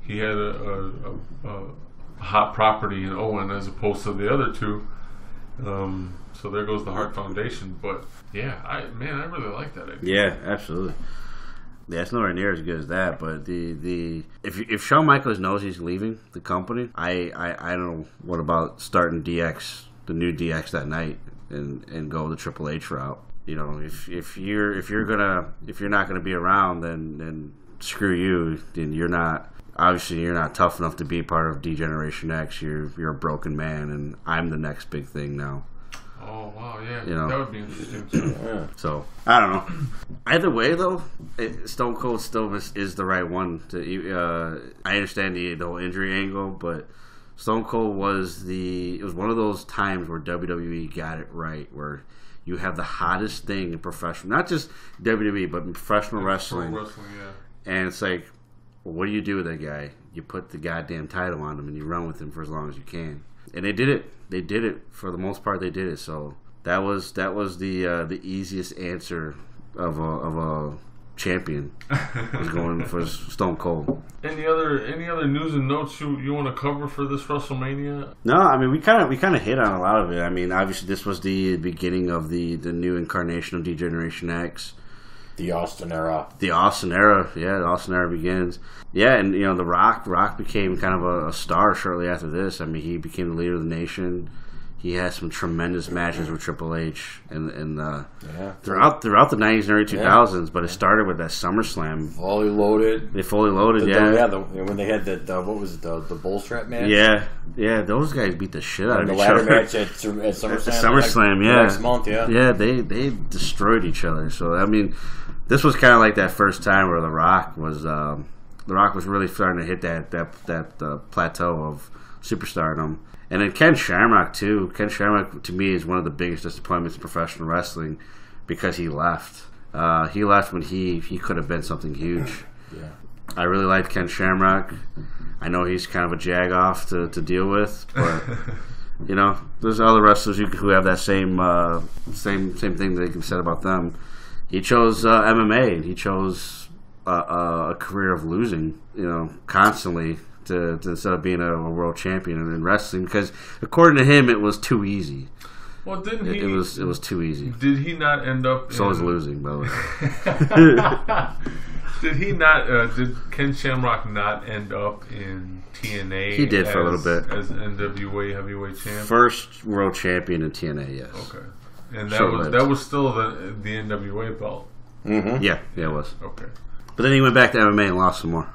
he had a hot property in Owen as opposed to the other two. So there goes the Hart Foundation. But yeah, I really like that idea. Yeah, absolutely. Yeah, it's nowhere near as good as that. But if Shawn Michaels knows he's leaving the company, I don't know. What about starting DX, the new DX that night, and go the Triple H route? You know, if you're not gonna be around, then screw you. Then you're not. Obviously, you're not tough enough to be part of D-Generation X. You're a broken man, and I'm the next big thing now. Oh, wow, yeah. You know? That would be interesting, too. Yeah. So, I don't know. Either way, though, Stone Cold still is the right one. I understand the whole injury angle, but Stone Cold was one of those times where WWE got it right, where you have the hottest thing in professional, not just WWE, but in professional wrestling. Pro wrestling, yeah. And it's like, what do you do with that guy? You put the goddamn title on him and you run with him for as long as you can. And they did it. They did it for the most part. They did it. So that was the easiest answer of a champion was going for Stone Cold. Any other news and notes you want to cover for this WrestleMania? No, I mean we kind of hit on a lot of it. I mean, obviously this was the beginning of the new incarnation of D-Generation X. The Austin era. The Austin era, yeah, the Austin era begins. Yeah, and you know, The Rock became kind of a star shortly after this. I mean, he became the leader of the nation. He had some tremendous matches with Triple H and throughout the 90s and early 2000s, but it started with that SummerSlam. Fully loaded. They fully loaded, when they had what was it, the bull strap match? Yeah, those guys beat the shit out of each other. other. The ladder match at SummerSlam. SummerSlam, the next month, yeah. Yeah, they destroyed each other. So, I mean, this was kind of like that first time where The Rock was really starting to hit that plateau of superstardom. And then Ken Shamrock too. Ken Shamrock to me is one of the biggest disappointments in professional wrestling because he left. He left when he could have been something huge. Yeah. I really liked Ken Shamrock. I know he's kind of a jag-off to deal with, but you know, there's other wrestlers who have that same thing that they can say about them. He chose MMA, and he chose a career of losing, constantly to instead of being a world champion in wrestling, because according to him, it was too easy. Well, didn't he? It was too easy. Did he not end up? So was losing, by the way. Did he not? Did Ken Shamrock not end up in TNA? He did for a little bit as NWA heavyweight champ. First world champion in TNA, yes. Okay, and that was still the NWA belt. Mm-hmm. Yeah, it was. Okay, but then he went back to MMA and lost some more.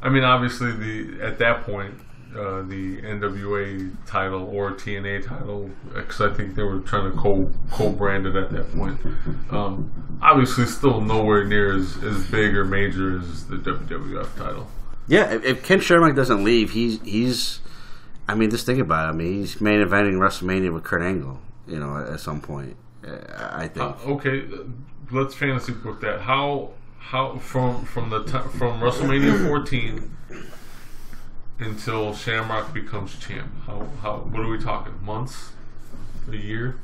I mean, obviously, at that point, the NWA title or TNA title, because I think they were trying to co-brand it at that point. Obviously, still nowhere near as big or major as the WWF title. Yeah, if Ken Shamrock doesn't leave, he's. I mean, just think about it. I mean, he's main eventing WrestleMania with Kurt Angle. At some point, I think. Okay, let's fantasy book that. How from WrestleMania 14 until Shamrock becomes champ? How what are we talking? Months? A year?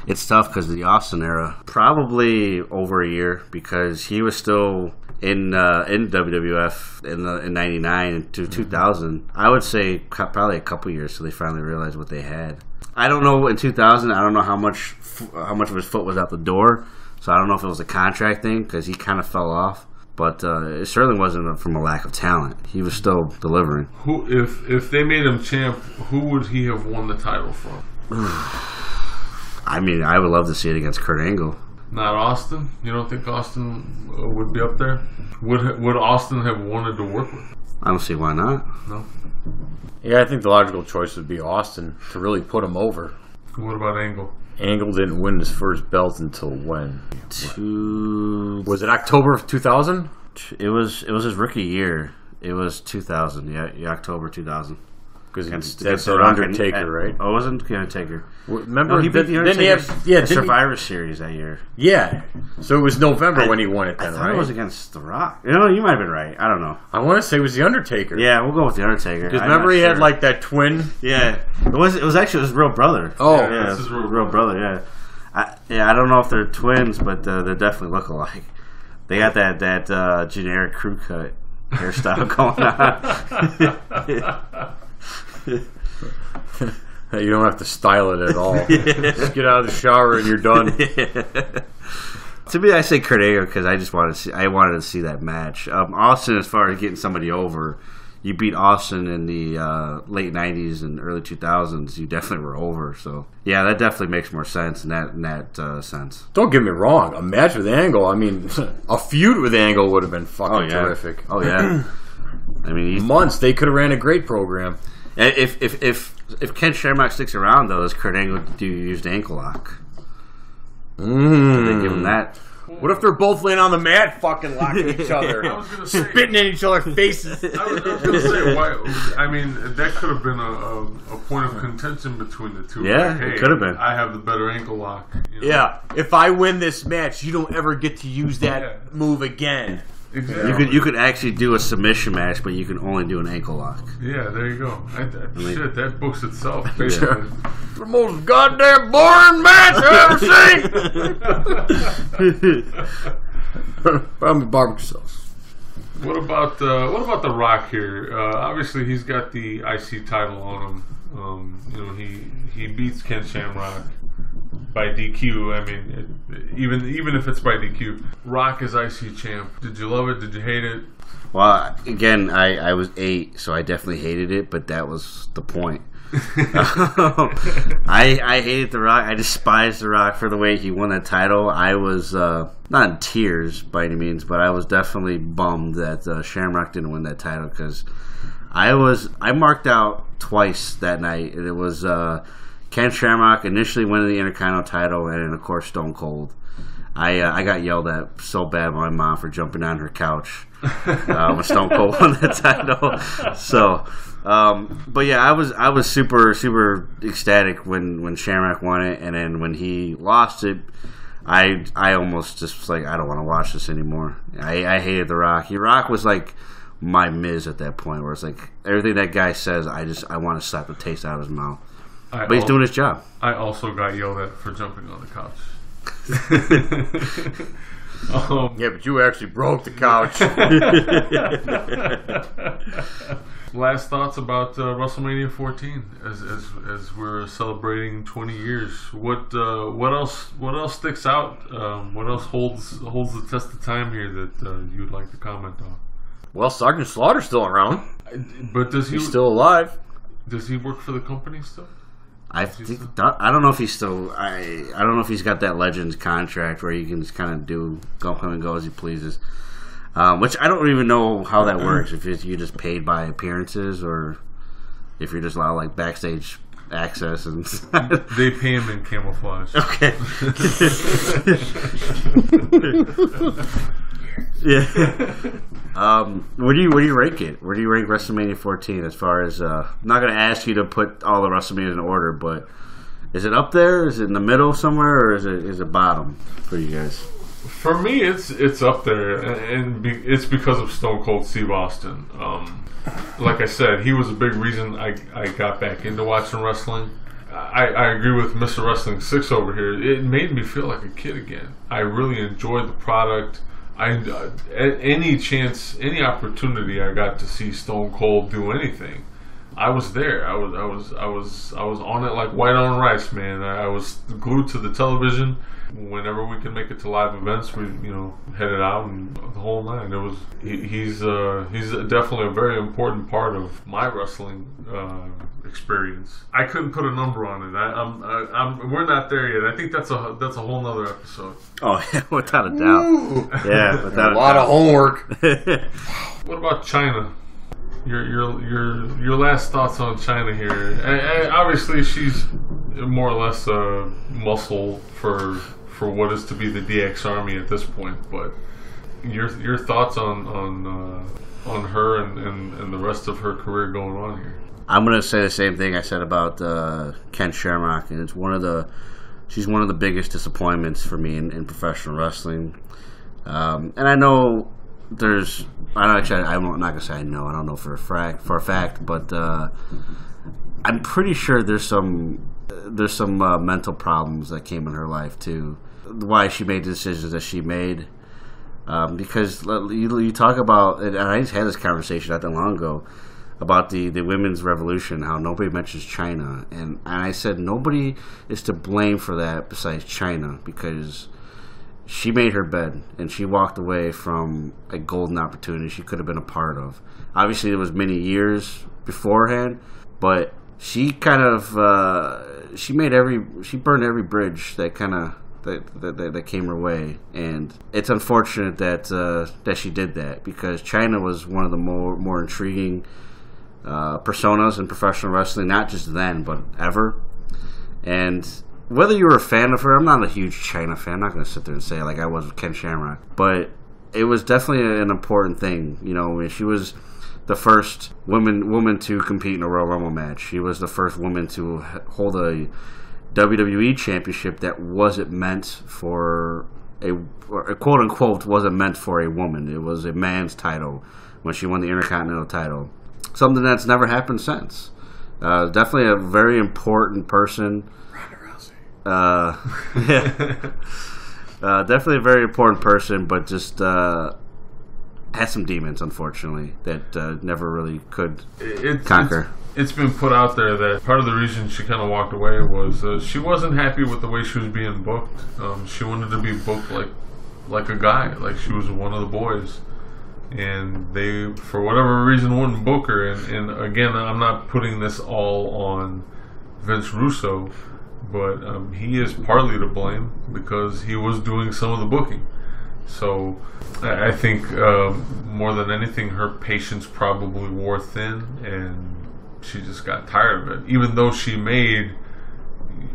It's tough because the Austin era, probably over a year, because he was still in WWF in '99 to 2000. I would say probably a couple years till they finally realized what they had. I don't know in 2000. I don't know how much of his foot was out the door. So I don't know if it was a contract thing because he kind of fell off, but it certainly wasn't from a lack of talent. He was still delivering. Who, if they made him champ, who would he have won the title from? I mean, I would love to see it against Kurt Angle. Not Austin? You don't think Austin would be up there? Would Austin have wanted to work with him? I don't see why not. No. Yeah, I think the logical choice would be Austin to really put him over. What about Angle? Angle didn't win his first belt until when? Was it October of 2000? It was his rookie year. It was 2000. Yeah, October 2000. Because that's an Undertaker, right? Oh, it wasn't Undertaker. Remember, he beat the Undertaker. The Survivor Series that year. Yeah, so it was November when he won it. Then, I thought right? it was against The Rock. You might have been right. I don't know. I want to say it was the Undertaker. Yeah, we'll go with the Undertaker. Because remember, he had like that twin. Yeah, it was actually his real brother. Oh, yeah, his real brother. Yeah, I don't know if they're twins, but they definitely look alike. They got that generic crew cut hairstyle going on. You don't have to style it at all. Just get out of the shower and you're done. To me, I say Kurt Angle because I wanted to see that match. Austin, as far as getting somebody over, you beat Austin in the late '90s and early 2000s. You definitely were over. So yeah, that definitely makes more sense in that sense. Don't get me wrong. A match with Angle, I mean, a feud with Angle would have been fucking terrific. Oh yeah. I mean, months they could have ran a great program. If Ken Shamrock sticks around, though, does Kurt Angle use the ankle lock? They give him that. What if they're both laying on the mat, fucking locking each other, spitting in each other's faces? I was going to say, why? I mean, that could have been a point of contention between the two. Yeah, like, hey, it could have been. I have the better ankle lock. Yeah, if I win this match, you don't ever get to use that move again. Exactly. You could actually do a submission match, but you can only do an ankle lock. Yeah, there you go. Shit, that books itself, basically. The most goddamn boring match I've ever seen. I'm barbecue sauce. What about The Rock here? Obviously, he's got the IC title on him. He beats Ken Shamrock by DQ. I mean, even if it's by DQ, Rock is IC champ. Did you love it? Did you hate it? Well, again, I was 8, so I definitely hated it, but that was the point. I hated The Rock. I despised The Rock for the way he won that title. I was not in tears by any means, but I was definitely bummed that Shamrock didn't win that title because I marked out twice that night, and it was Ken Shamrock initially winning the Intercontinental title, and then of course Stone Cold. I got yelled at so bad by my mom for jumping on her couch when Stone Cold won the title. So, but yeah, I was super ecstatic when Shamrock won it, and then when he lost it, I almost just was like, I don't want to watch this anymore. I hated The Rock. The Rock was like my Miz at that point, where it's like everything that guy says, I want to slap the taste out of his mouth. But he's doing his job. I also got yelled at for jumping on the couch. Yeah, but you actually broke the couch. Last thoughts about WrestleMania 14 as we're celebrating 20 years. What else sticks out? What else holds the test of time here that you'd like to comment on? Well, Sergeant Slaughter's still around. But He's still alive. Does he work for the company still? I don't know if he's still. I don't know if he's got that Legends contract where he can just kind of come and go as he pleases. Which I don't even know how that works. If you're just paid by appearances, or if you're just allowed like backstage access and. They pay him in camouflage. Okay. Yeah. Where do you rank it? Where do you rank WrestleMania 14 as far as? I'm not going to ask you to put all the WrestleMania in order, but is it up there? Is it in the middle somewhere, or is it bottom for you guys? For me, it's up there, and it's because of Stone Cold Steve Austin. Like I said, he was a big reason I got back into watching wrestling. I agree with Mr. Wrestling 6 over here. It made me feel like a kid again. I really enjoyed the product. Any opportunity I got to see Stone Cold do anything, I was there. I was on it like white on rice, man. I was glued to the television. Whenever we can make it to live events, we headed out and the whole nine. He's definitely a very important part of my wrestling experience. I couldn't put a number on it. We're not there yet. I think that's a whole nother episode. Oh yeah, without a doubt. Yeah, without a lot of homework. What about China? Your last thoughts on China here? And obviously, she's more or less a muscle for what is to be the DX Army at this point. But your thoughts on her and the rest of her career going on here? I'm gonna say the same thing I said about Ken Shamrock, and she's one of the biggest disappointments for me in professional wrestling. And I know I'm not gonna say I know. I don't know for a fact, but I'm pretty sure there's some mental problems that came in her life too. Why she made the decisions that she made, because you talk about, and I just had this conversation not that long ago about the women's revolution, how nobody mentions China, and I said nobody is to blame for that besides China, because she made her bed and she walked away from a golden opportunity she could have been a part of. Obviously, it was many years beforehand, but she kind of she burned every bridge that came her way, and it's unfortunate that she did that, because China was one of the more intriguing personas in professional wrestling, not just then but ever. And whether you were a fan of her, I'm not a huge China fan. I'm not going to sit there and say like I was with Ken Shamrock, but it was definitely an important thing. She was the first woman to compete in a Royal Rumble match. She was the first woman to hold a WWE championship that wasn't meant for a quote unquote wasn't meant for a woman. It was a man's title when she won the Intercontinental title. Something that's never happened since. Definitely a very important person. Definitely a very important person, but just had some demons, unfortunately, that never really could conquer. It's been put out there that part of the reason she kind of walked away was she wasn't happy with the way she was being booked. She wanted to be booked like a guy, like she was one of the boys. And they, for whatever reason, wouldn't book her. And again, I'm not putting this all on Vince Russo, but he is partly to blame because he was doing some of the booking. So I think more than anything, her patience probably wore thin, and she just got tired of it. Even though she made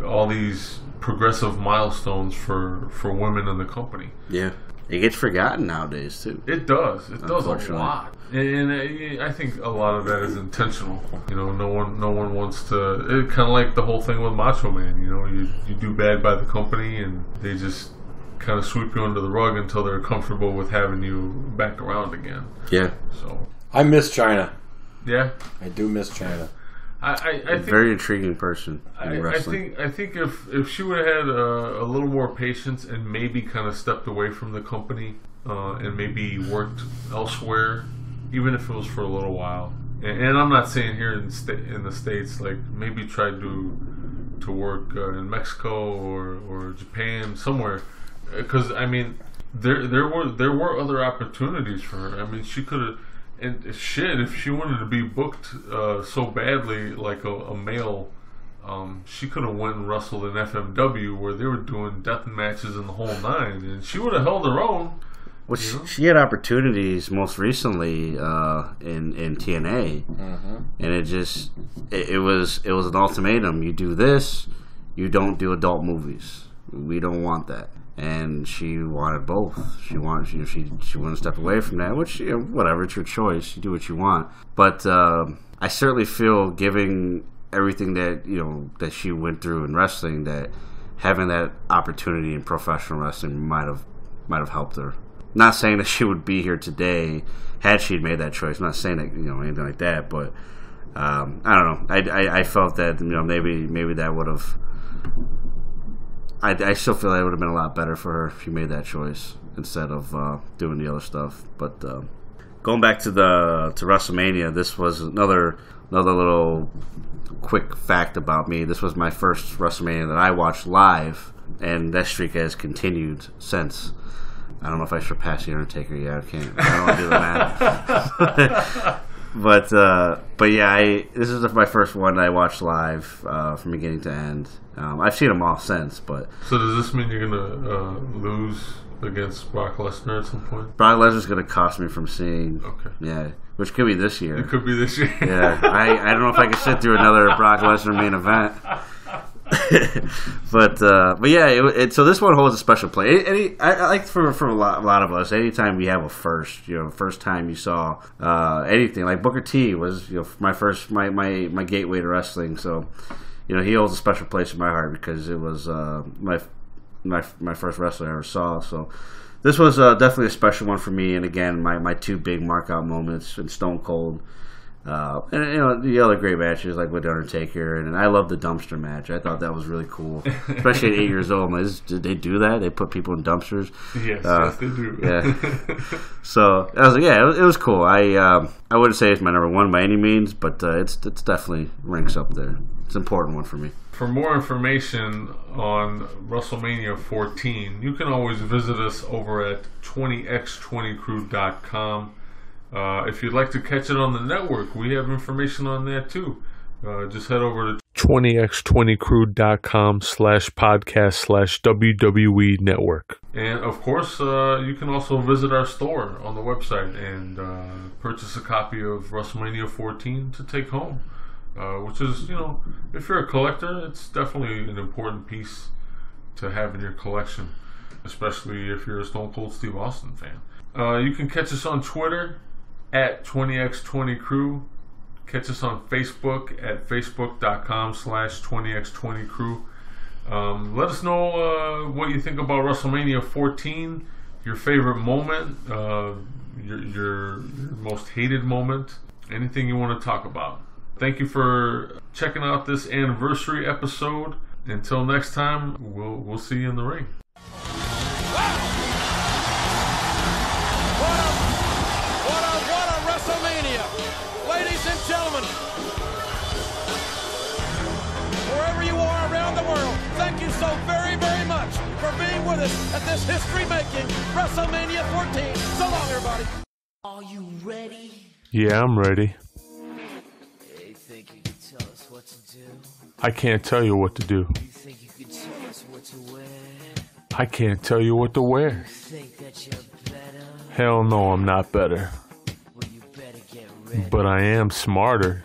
all these progressive milestones for women in the company. Yeah. It gets forgotten nowadays too. It does. It does a lot, and I think a lot of that is intentional. No one wants to. It kind of like the whole thing with Macho Man. You do bad by the company, and they just kind of sweep you under the rug until they're comfortable with having you back around again. Yeah. So I miss China. Yeah, I do miss China. I think, very intriguing person in wrestling. I think if she would have had a little more patience and maybe kind of stepped away from the company and maybe worked elsewhere, even if it was for a little while. And I'm not saying here in the States, like maybe try to work in Mexico or Japan, somewhere, because I mean there were other opportunities for her. I mean, she could have, and shit, if she wanted to be booked so badly like a male, she could have went and wrestled in FMW where they were doing death matches and the whole nine, and she would have held her own. Well, she had opportunities most recently in TNA, and it was an ultimatum: you do this, you don't do adult movies. We don't want that. And she wanted both. She wanted she wanted to step away from that, which whatever, it's your choice. You do what you want. But I certainly feel, giving everything that that she went through in wrestling, that having that opportunity in professional wrestling might have helped her. Not saying that she would be here today had she made that choice. I'm not saying that anything like that, but I don't know. I felt that maybe that would have. I still feel that would have been a lot better for her if she made that choice instead of doing the other stuff. But going back to WrestleMania, this was another little quick fact about me. This was my first WrestleMania that I watched live, and that streak has continued since. I don't know if I surpassed The Undertaker yet. I don't want to do the math. But yeah, this is my first one that I watched live from beginning to end. I've seen them all since, but... So does this mean you're going to lose against Brock Lesnar at some point? Brock Lesnar's going to cost me from seeing... Okay. Yeah, which could be this year. It could be this year. Yeah, I don't know if I can sit through another Brock Lesnar main event. but yeah, so this one holds a special place. I like for a lot of us, anytime we have a first, first time you saw anything, like Booker T was my first my gateway to wrestling. So he holds a special place in my heart because it was my first wrestler I ever saw. So this was definitely a special one for me. And again, my two big markout moments in Stone Cold. And the other great matches like with The Undertaker, and I love the dumpster match. I thought that was really cool, especially at 8 years old. I'm like, did they do that? They put people in dumpsters? Yes, yes, they do. Yeah. So I was like, yeah, it was cool. I wouldn't say it's my number one by any means, but it's definitely ranks up there. It's an important one for me. For more information on WrestleMania 14, you can always visit us over at 20x20crew.com. If you'd like to catch it on the network, we have information on that too. Just head over to 20x20crew.com/podcast/WWE network. And of course, you can also visit our store on the website and purchase a copy of WrestleMania 14 to take home. Which is, if you're a collector, it's definitely an important piece to have in your collection, especially if you're a Stone Cold Steve Austin fan. You can catch us on Twitter at 20x20crew. Catch us on Facebook at facebook.com/20x20crew. Let us know what you think about WrestleMania 14, your favorite moment, your most hated moment, anything you want to talk about. Thank you for checking out this anniversary episode. Until next time, we'll see you in the ring. Ladies and gentlemen, wherever you are around the world, thank you so very, very much for being with us at this history-making WrestleMania 14. So long, everybody. Are you ready? Yeah, I'm ready. You think you can tell us what to do? I can't tell you what to do. You think you can tell us what to wear? I can't tell you what to wear. You think that you're better? Hell no, I'm not better. Well, you better get ready. But I am smarter.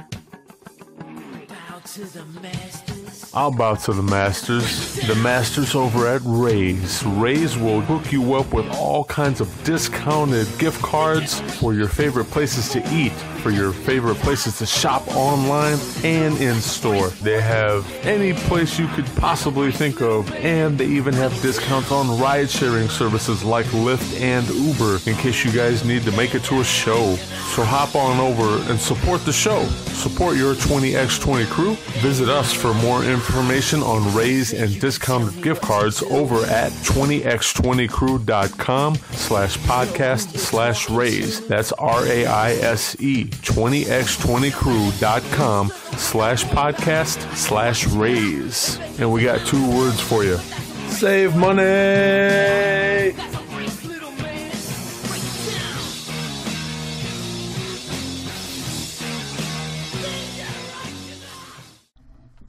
Bow to the masters. I'll bow to the masters over at Ray's. Ray's will hook you up with all kinds of discounted gift cards for your favorite places to eat, for your favorite places to shop online and in store. They have any place you could possibly think of, and they even have discounts on ride-sharing services like Lyft and Uber in case you guys need to make it to a show. So hop on over and support the show. Support your 20x20 crew. Visit us for more information on Raise and discounted gift cards over at 20x20crew.com/podcast/raise. That's RAISE. 20x20crew.com/podcast/raise. And we got 2 words for you. Save money!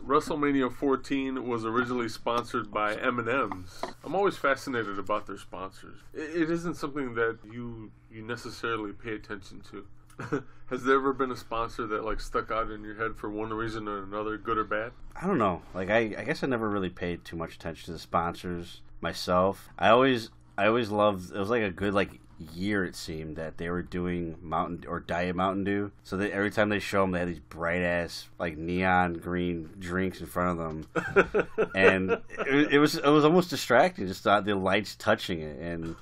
WrestleMania 14 was originally sponsored by M&M's. I'm always fascinated about their sponsors. It isn't something that you necessarily pay attention to. Has there ever been a sponsor that like stuck out in your head for one reason or another, good or bad? I don't know. Like I guess I never really paid too much attention to the sponsors myself. I always loved. It was like a good year, it seemed, that they were doing Diet Mountain Dew. So every time they show them, they had these bright ass neon green drinks in front of them, and it was almost distracting. Just the lights touching it, and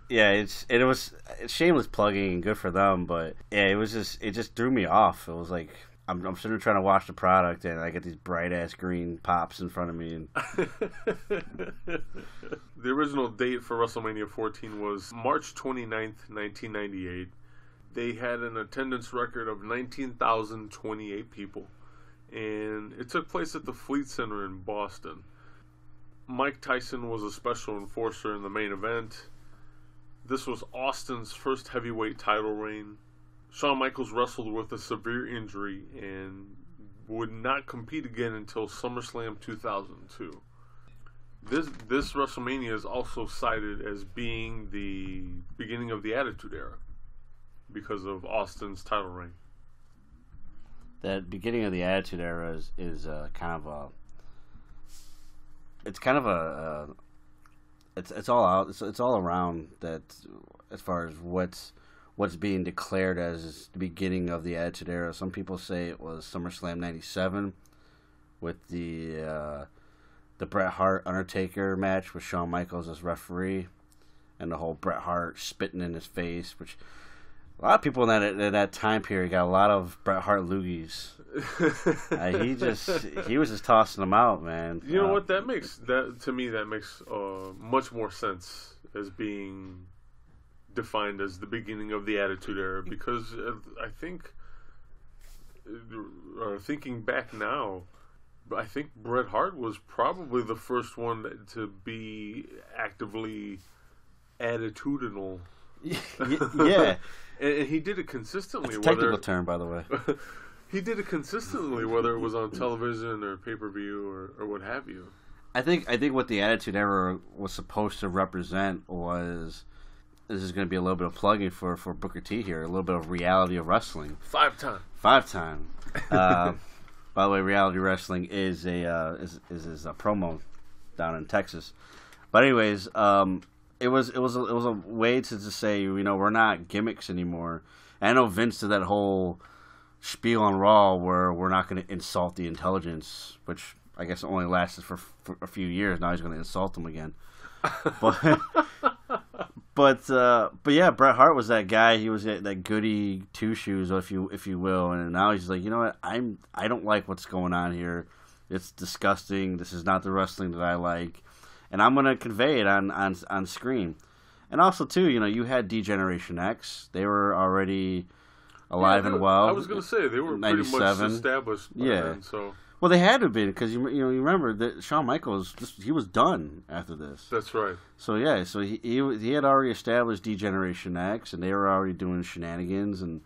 it was shameless plugging and good for them, but yeah, it just threw me off. It was like I'm sitting there trying to watch the product, and I get these bright ass green pops in front of me. And the original date for WrestleMania 14 was March 29th, 1998. They had an attendance record of 19,028 people, and it took place at the Fleet Center in Boston. Mike Tyson was a special enforcer in the main event. This was Austin's first heavyweight title reign. Shawn Michaels wrestled with a severe injury and would not compete again until SummerSlam 2002. This WrestleMania is also cited as being the beginning of the Attitude Era because of Austin's title reign. That beginning of the Attitude Era is it's all out. It's all around that as far as what's being declared as the beginning of the Attitude Era. Some people say it was SummerSlam '97 with the Bret Hart Undertaker match with Shawn Michaels as referee, and the whole Bret Hart spitting in his face, which a lot of people in that time period got a lot of Bret Hart loogies. He was just tossing them out, man. You know what? That makes much more sense as being defined as the beginning of the Attitude Era, because I think, thinking back now, I think Bret Hart was probably the first one to be actively attitudinal. Yeah. And he did it consistently. That's a technical term, by the way. He did it consistently, whether it was on television or pay-per-view or what have you. I think what the Attitude Era was supposed to represent was, this is going to be a little bit of plugging for Booker T here, a little bit of reality of wrestling. 5-time. By the way, reality wrestling is a promo down in Texas. But anyways, it was a way to just say, we're not gimmicks anymore. And I know Vince did that whole spiel on Raw where we're not going to insult the intelligence, which I guess only lasted for a few years. Now he's going to insult them again. But yeah, Bret Hart was that guy. He was that goody two shoes, if you will. And now he's like, you know what? I don't like what's going on here. It's disgusting. This is not the wrestling that I like, and I'm gonna convey it on screen. And also too, you had D-Generation X. They were already alive and well. I was gonna say they were pretty much established by then, so. Well, they had to be, because you remember that Shawn Michaels he was done after this. That's right. So yeah, so he had already established D-Generation X, and they were already doing shenanigans and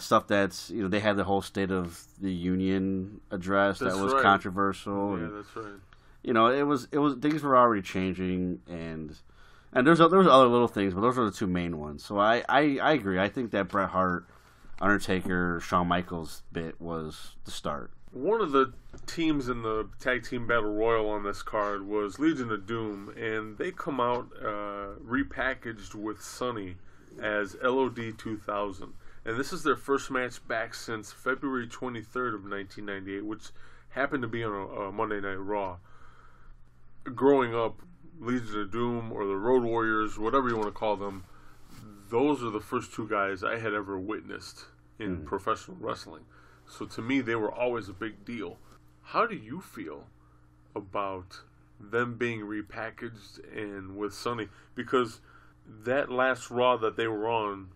stuff that's they had the whole State of the Union address that was controversial. Yeah, that's right. It was things were already changing, and there was other little things, but those were the two main ones. So I agree. I think that Bret Hart, Undertaker, Shawn Michaels bit was the start. One of the teams in the Tag Team Battle Royal on this card was Legion of Doom, and they come out repackaged with Sunny as LOD 2000. And this is their first match back since February 23rd of 1998, which happened to be on a Monday Night Raw. Growing up, Legion of Doom or the Road Warriors, whatever you want to call them, those are the first two guys I had ever witnessed in professional wrestling. So to me, they were always a big deal. How do you feel about them being repackaged and with Sunny? Because that last Raw that they were on,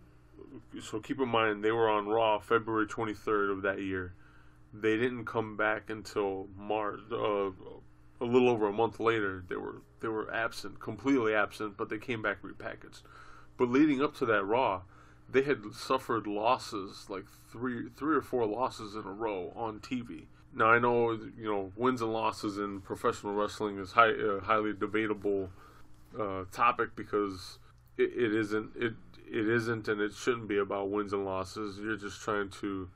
so keep in mind, they were on Raw February 23rd of that year. They didn't come back until March, a little over a month later. They were absent, completely absent, but they came back repackaged. But leading up to that Raw, they had suffered losses, like three or four losses in a row on TV. Now I know, wins and losses in professional wrestling is highly debatable topic, because it isn't and it shouldn't be about wins and losses. You're just trying to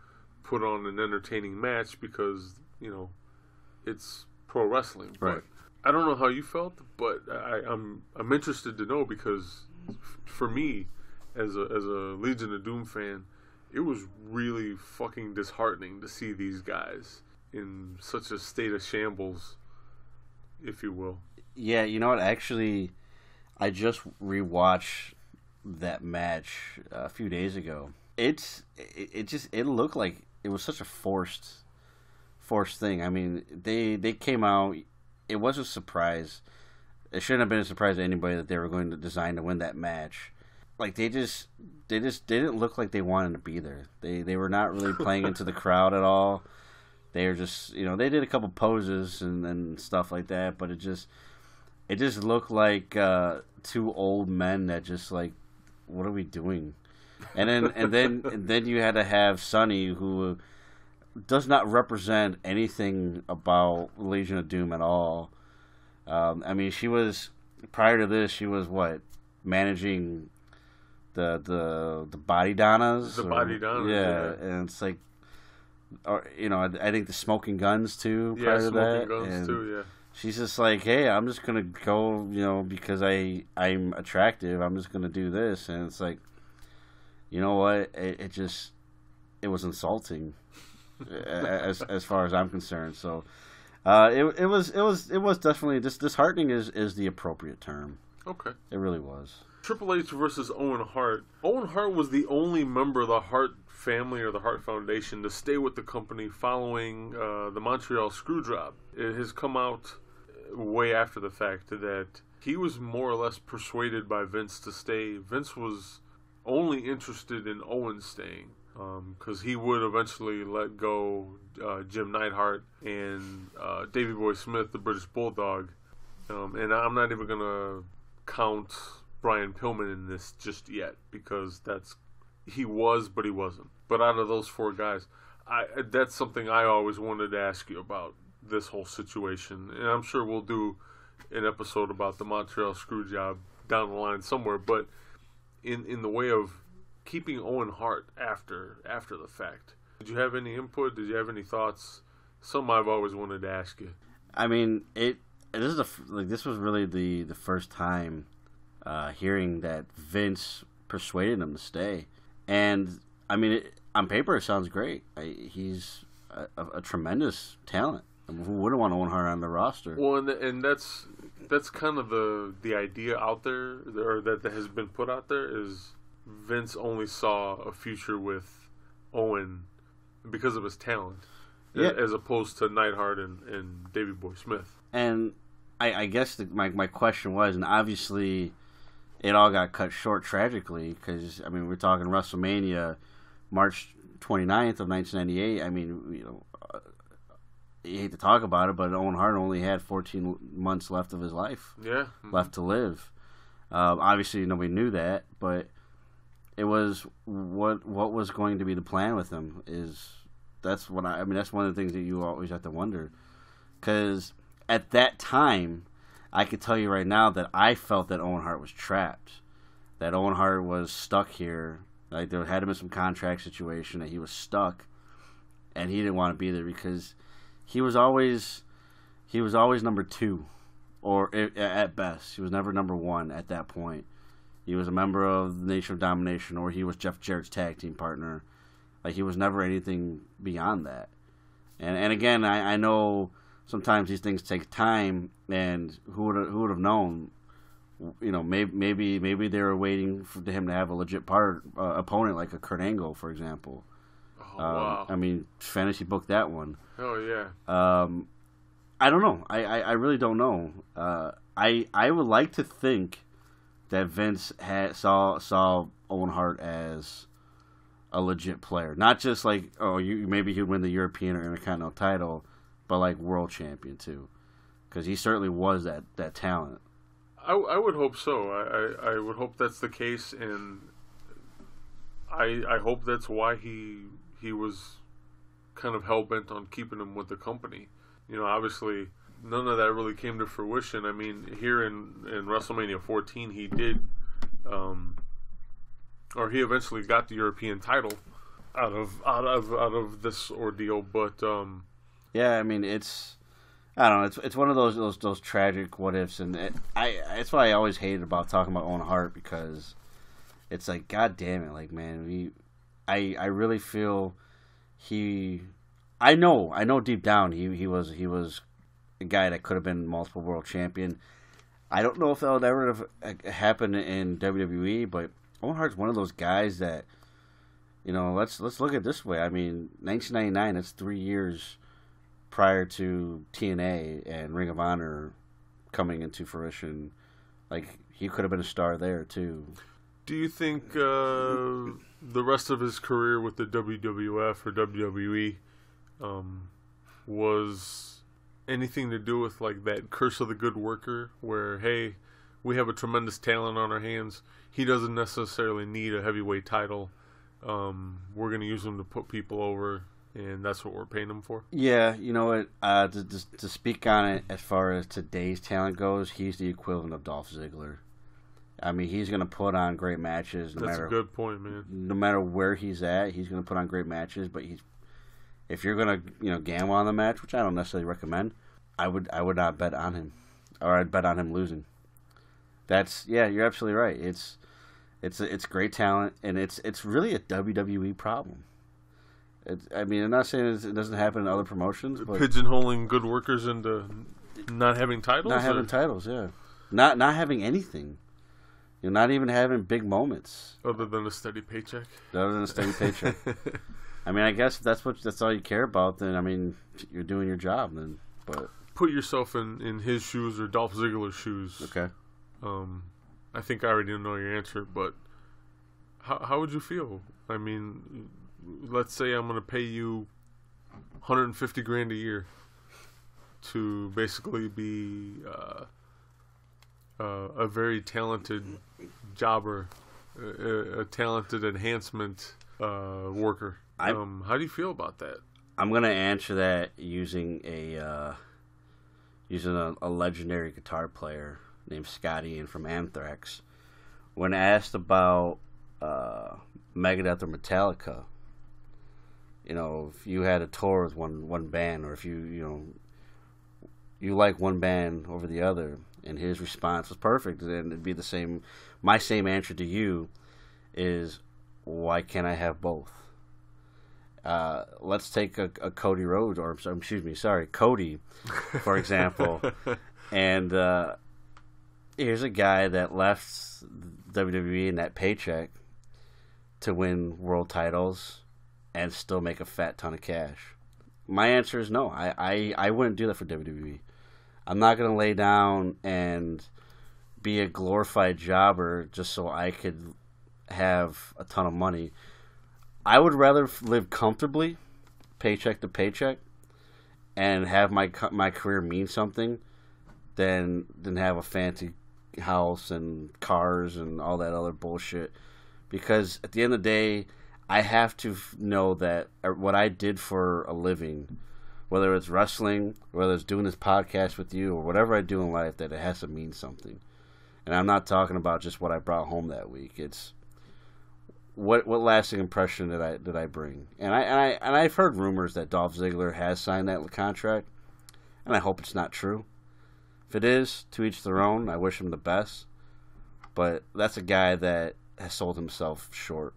put on an entertaining match because it's pro wrestling. Right. But I don't know how you felt, but I'm interested to know, because for me, as a Legion of Doom fan, it was really fucking disheartening to see these guys in such a state of shambles, if you will. Yeah, you know what? Actually, I just rewatched that match a few days ago. It looked like it was such a forced thing. I mean, they came out. It was a surprise. It shouldn't have been a surprise to anybody that they were going to design to win that match. Like they didn't look like they wanted to be there. They were not really playing into the crowd at all. They were just, they did a couple poses and stuff like that, but it just looked like two old men that just like, what are we doing? And then you had to have Sunny, who does not represent anything about Legion of Doom at all. I mean, she was, prior to this, she was managing the Body Donnas. The Body Donnas, yeah, and it's like, I think the Smoking Guns too. Yeah, Prior to Smoking that, Guns and too. Yeah. she's just like, hey, I'm just gonna go, because I'm attractive. I'm just gonna do this, and it's like, you know what? It was insulting, as far as I'm concerned. So, it was definitely disheartening is the appropriate term. Okay. It really was. Triple H versus Owen Hart. Owen Hart was the only member of the Hart family or the Hart Foundation to stay with the company following the Montreal Screwjob. It has come out way after the fact that he was more or less persuaded by Vince to stay. Vince was only interested in Owen staying, because he would eventually let go Jim Neidhart and Davey Boy Smith, the British Bulldog. And I'm not even going to count Brian Pillman in this just yet, because he was, but he wasn't. But out of those four guys, that's something I always wanted to ask you about, this whole situation. And I'm sure we'll do an episode about the Montreal Screwjob down the line somewhere. But in the way of keeping Owen Hart after the fact, did you have any input? Did you have any thoughts? Something I've always wanted to ask you. I mean, this was really the first time hearing that Vince persuaded him to stay, and I mean, on paper it sounds great. He's a tremendous talent. I mean, who wouldn't want Owen Hart on the roster? Well, and that's kind of the idea out there, or that has been put out there, is Vince only saw a future with Owen because of his talent, as opposed to Neidhart and Davey Boy Smith. And I guess my question was, and obviously it all got cut short tragically, because, I mean, we're talking WrestleMania, March 29th of 1998. I mean, you hate to talk about it, but Owen Hart only had 14 months left of his life. Yeah. Left to live. Obviously, nobody knew that, but it was what was going to be the plan with him. That's one of the things that you always have to wonder, because at that time, I could tell you right now that I felt that Owen Hart was trapped, that Owen Hart was stuck here. Like, there had to be some contract situation that he was stuck, and he didn't want to be there because he was always number 2, or at best. He was never number 1 at that point. He was a member of the Nation of Domination, or he was Jeff Jarrett's tag team partner. Like, he was never anything beyond that. And again, I know sometimes these things take time, and who would have known? You know, maybe they were waiting for him to have a legit opponent like a Kurt Angle, for example. Oh, wow. I mean, fantasy booked that one. Oh yeah. I don't know. I really don't know. I would like to think that Vince saw Owen Hart as a legit player, not just like maybe he'd win the European or Intercontinental title, but like world champion too, because he certainly was that talent. I would hope so. I would hope that's the case, and I hope that's why he was kind of hell bent on keeping him with the company. You know, obviously none of that really came to fruition. I mean, here in WrestleMania 14, he did, or he eventually got the European title out of this ordeal. But yeah, I mean, I don't know. It's one of those tragic what ifs, and it's what I always hated about talking about Owen Hart, because it's like, God damn it, like, man, I really feel I know deep down he was a guy that could have been multiple world champion. I don't know if that would ever have happened in WWE, but Owen Hart's one of those guys that, you know, let's look at it this way. I mean, 1999, that's 3 years prior to TNA and Ring of Honor coming into fruition. Like, he could have been a star there too. do you think the rest of his career with the WWF or WWE was anything to do with like that curse of the good worker, where, hey, we have a tremendous talent on our hands, he doesn't necessarily need a heavyweight title, we're going to use him to put people over, and that's what we're paying him for? Yeah, you know what, to speak on it as far as today's talent goes, he's the equivalent of Dolph Ziggler. I mean, he's going to put on great matches. That's a good point, man. No matter where he's at, he's going to put on great matches. But if you're going to gamble on the match, which I don't necessarily recommend, I would not bet on him, or I'd bet on him losing. You're absolutely right. It's great talent, and it's really a WWE problem. I mean, I'm not saying it doesn't happen in other promotions, but pigeonholing good workers into not having titles. Not having titles, yeah. Not having anything. You're not even having big moments. Other than a steady paycheck. Other than a steady paycheck. I mean, I guess if that's all you care about, then, I mean, you're doing your job then. But put yourself in his shoes or Dolph Ziggler's shoes. Okay. I think I already know your answer, but how would you feel? I mean, let's say I'm going to pay you $150,000 a year to basically be a very talented jobber, a talented enhancement worker. How do you feel about that? I'm gonna answer that using a legendary guitar player named Scott Ian from Anthrax. When asked about Megadeth or Metallica, you know, if you had a tour with one band, or if you like one band over the other, and his response was perfect, and it'd be the same. My same answer to you is, why can't I have both? Let's take a Cody Rhodes, or Cody, for example. And here's a guy that left WWE in that paycheck to win world titles and still make a fat ton of cash. My answer is no. I wouldn't do that for WWE. I'm not going to lay down and be a glorified jobber just so I could have a ton of money. I would rather live comfortably, paycheck to paycheck, and have my career mean something than have a fancy house and cars and all that other bullshit. Because at the end of the day, I have to know that what I did for a living, whether it's wrestling, whether it's doing this podcast with you, or whatever I do in life, that it has to mean something. And I'm not talking about just what I brought home that week. It's what lasting impression did I bring? And I've heard rumors that Dolph Ziggler has signed that contract, and I hope it's not true. If it is, to each their own. I wish him the best, but that's a guy that has sold himself short.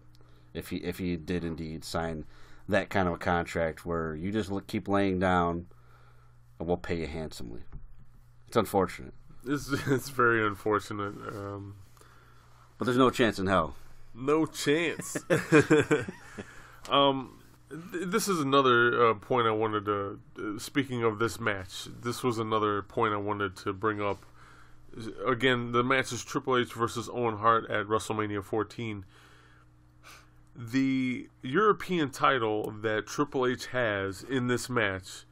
If he did indeed sign that kind of a contract where you just keep laying down, and we'll pay you handsomely. It's unfortunate. It's very unfortunate. But there's no chance in hell. No chance. This is another point I wanted to. Speaking of this match, this was another point I wanted to bring up. Again, the match is Triple H versus Owen Hart at WrestleMania 14. The European title that Triple H has in this match,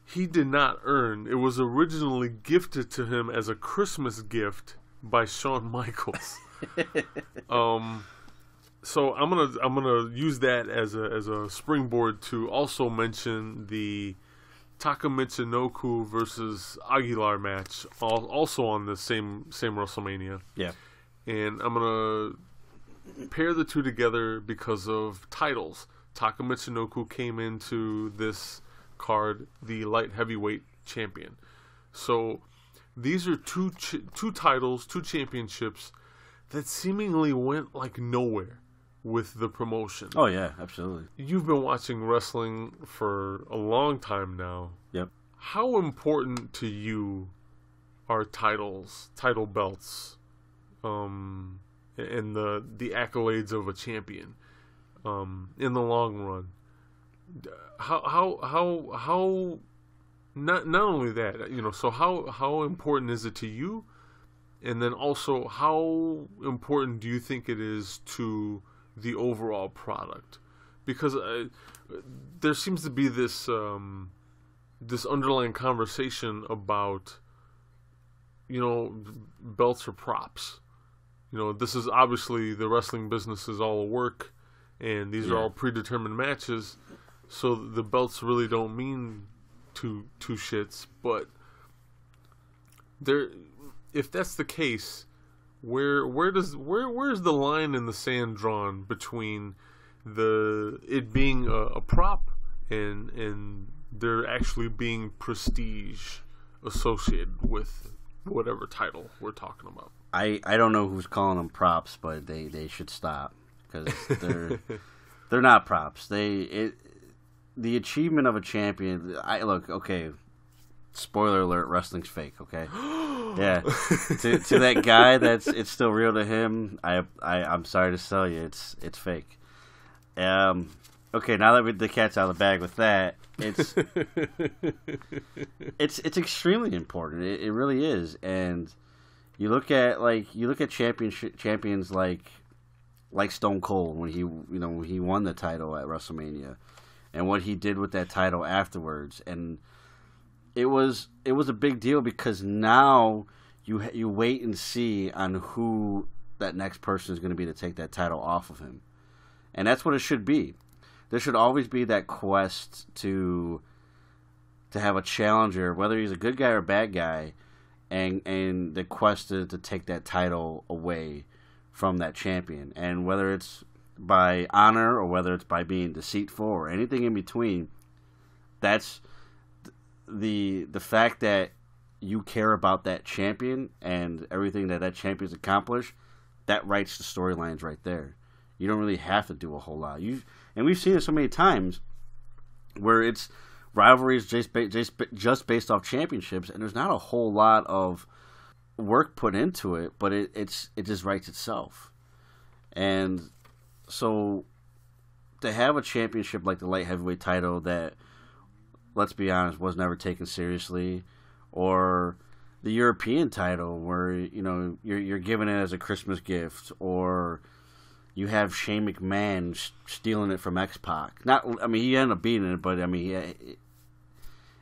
he did not earn. It was originally gifted to him as a Christmas gift by Shawn Michaels. So I'm gonna use that as a springboard to also mention the Taka Michinoku versus Aguilar match, also on the same WrestleMania. Yeah, and I'm gonna pair the two together because of titles. Taka Michinoku came into this card the light heavyweight champion. So these are two titles, two championships that seemingly went like nowhere with the promotion. Oh yeah, absolutely. You've been watching wrestling for a long time now. Yep. How important to you are title belts, and the accolades of a champion, in the long run? How not only that, so how important is it to you? And then also, how important do you think it is to the overall product? Because there seems to be this this underlying conversation about, belts are props. This is obviously, the wrestling business is all work, and these are all predetermined matches, so the belts really don't mean two shits. But if that's the case, where's the line in the sand drawn between it being a prop and there actually being prestige associated with whatever title we're talking about? I don't know who's calling them props, but they should stop, because they're not props. The achievement of a champion. Okay. Spoiler alert: wrestling's fake. Okay. Yeah. to that guy, it's still real to him. I'm sorry to tell you, it's fake. Okay, now that the cat's out of the bag with that, it's extremely important. It really is. And you look at champions like Stone Cold when he won the title at WrestleMania, and what he did with that title afterwards. And it was a big deal, because now you wait and see on who that next person is going to be to take that title off of him. And that's what it should be. There should always be that quest to have a challenger, whether he's a good guy or a bad guy, and the quest to take that title away from that champion. And whether it's by honor or whether it's by being deceitful or anything in between, that's the fact that you care about that champion and everything that champion's accomplished. That writes the storylines right there. You don't really have to do a whole lot. And we've seen it so many times where it's rivalries just based off championships, and there's not a whole lot of work put into it, but it just writes itself. And so to have a championship like the light heavyweight title that, let's be honest, was never taken seriously, or the European title where you're giving it as a Christmas gift, or you have Shane McMahon stealing it from X-Pac. He ended up beating it, but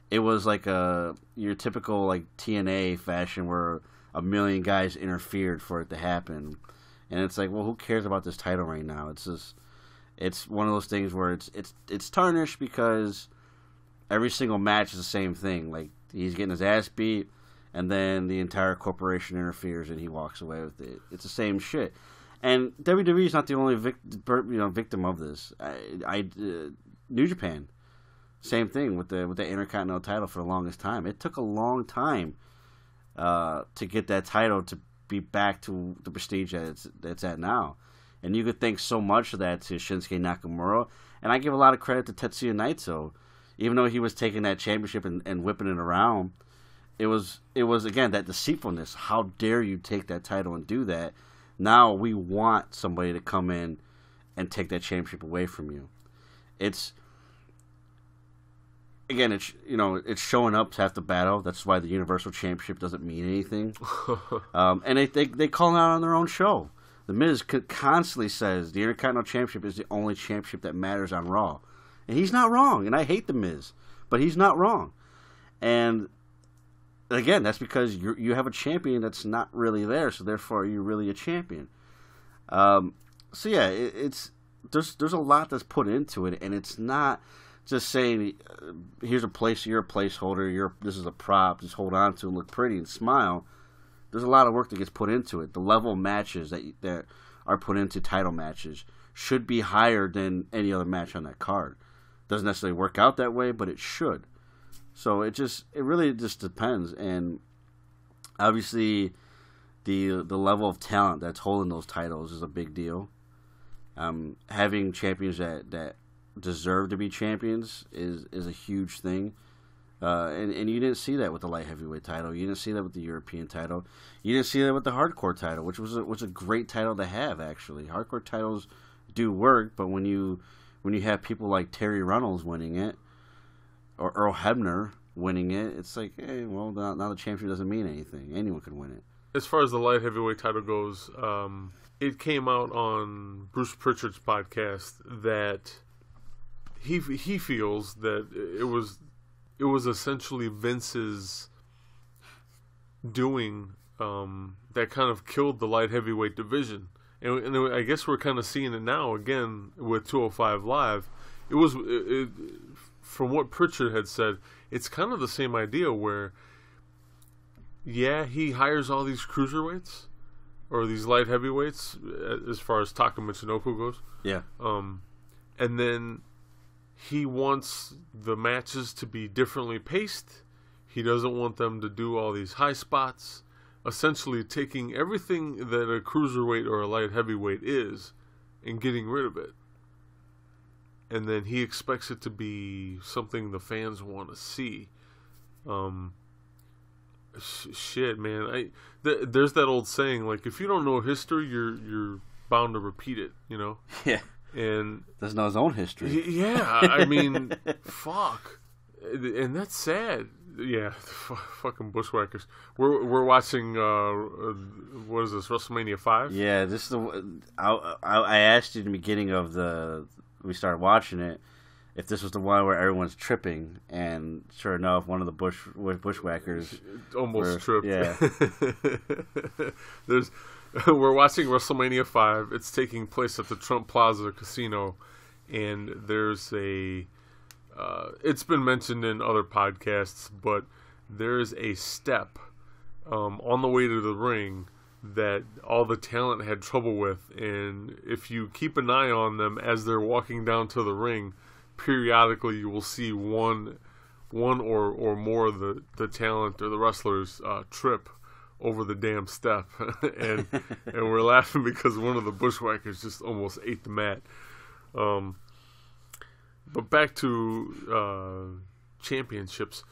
it was like your typical like TNA fashion where a million guys interfered for it to happen, and it's like, well, who cares about this title right now? It's one of those things where it's tarnished because every single match is the same thing. Like, he's getting his ass beat, and then the entire corporation interferes and he walks away with it. It's the same shit. And WWE is not the only victim of this. New Japan, same thing with the Intercontinental title for the longest time. It took a long time to get that title to be back to the prestige that it's at now. And you could thank so much of that to Shinsuke Nakamura. And I give a lot of credit to Tetsuya Naito. Even though he was taking that championship and whipping it around, it was again that deceitfulness. How dare you take that title and do that? Now we want somebody to come in and take that championship away from you. It's showing up to have the battle. That's why the Universal Championship doesn't mean anything. And they call it out on their own show. The Miz constantly says the Intercontinental Championship is the only championship that matters on Raw. And he's not wrong. And I hate the Miz. But he's not wrong. And again, that's because you have a champion that's not really there, so therefore you're really a champion. So yeah, there's a lot that's put into it, and it's not just saying here's a place, you're a placeholder, this is a prop, just hold on to and look pretty and smile. There's a lot of work that gets put into it. The level of matches that are put into title matches should be higher than any other match on that card. Doesn't necessarily work out that way, but it should. So it really just depends, and obviously the level of talent that's holding those titles is a big deal. Having champions that deserve to be champions is a huge thing, and you didn't see that with the light heavyweight title. You didn't see that with the European title. You didn't see that with the hardcore title, which was a great title to have. Actually, hardcore titles do work, but when you have people like Terry Runnels winning it, or Earl Hebner winning it, it's like, hey, well, now the championship doesn't mean anything. Anyone can win it. As far as the light heavyweight title goes, it came out on Bruce Pritchard's podcast that he feels that it was essentially Vince's doing that kind of killed the light heavyweight division. And I guess we're kind of seeing it now again with 205 Live. From what Pritchard had said, it's kind of the same idea where, yeah, he hires all these cruiserweights or these light heavyweights as far as Taka Michinoku goes. Yeah. And then he wants the matches to be differently paced. He doesn't want them to do all these high spots, essentially taking everything that a cruiserweight or a light heavyweight is and getting rid of it. And then he expects it to be something the fans want to see. Shit, man. There's that old saying, like, if you don't know history, you're bound to repeat it, you know? Yeah. And doesn't know his own history. Yeah, I mean, fuck. And that's sad. Yeah, fucking bushwhackers. We're watching, what is this, WrestleMania 5? Yeah, this is I asked you in the beginning of we started watching it, if this was the one where everyone's tripping, and sure enough, one of the bushwhackers almost tripped. Yeah. We're watching WrestleMania 5. It's taking place at the Trump Plaza Casino, and there's it's been mentioned in other podcasts, but there's a step on the way to the ring that all the talent had trouble with, and if you keep an eye on them as they're walking down to the ring, periodically you will see one or more of the talent or the wrestlers trip over the damn step. and we're laughing because one of the bushwhackers just almost ate the mat. But back to championships.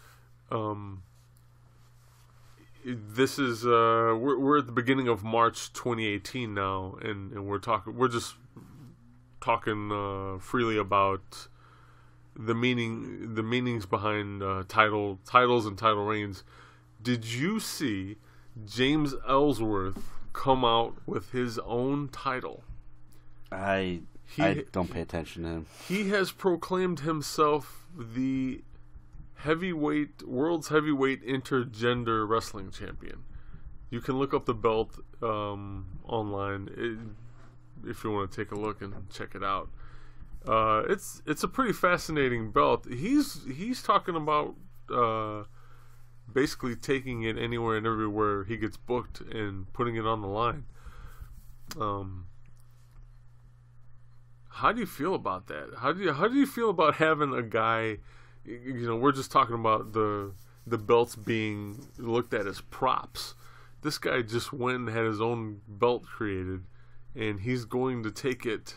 This is we're at the beginning of March 2018 now, and we're just talking freely about the meanings behind titles and title reigns. Did you see James Ellsworth come out with his own title? I don't pay attention to him. He has proclaimed himself the world's heavyweight intergender wrestling champion. You can look up the belt online if you want to take a look and check it out. It's a pretty fascinating belt. He's talking about basically taking it anywhere and everywhere he gets booked and putting it on the line. How do you feel about that? How do you feel about having a guy? We're just talking about the belts being looked at as props. This guy just went and had his own belt created, and he's going to take it.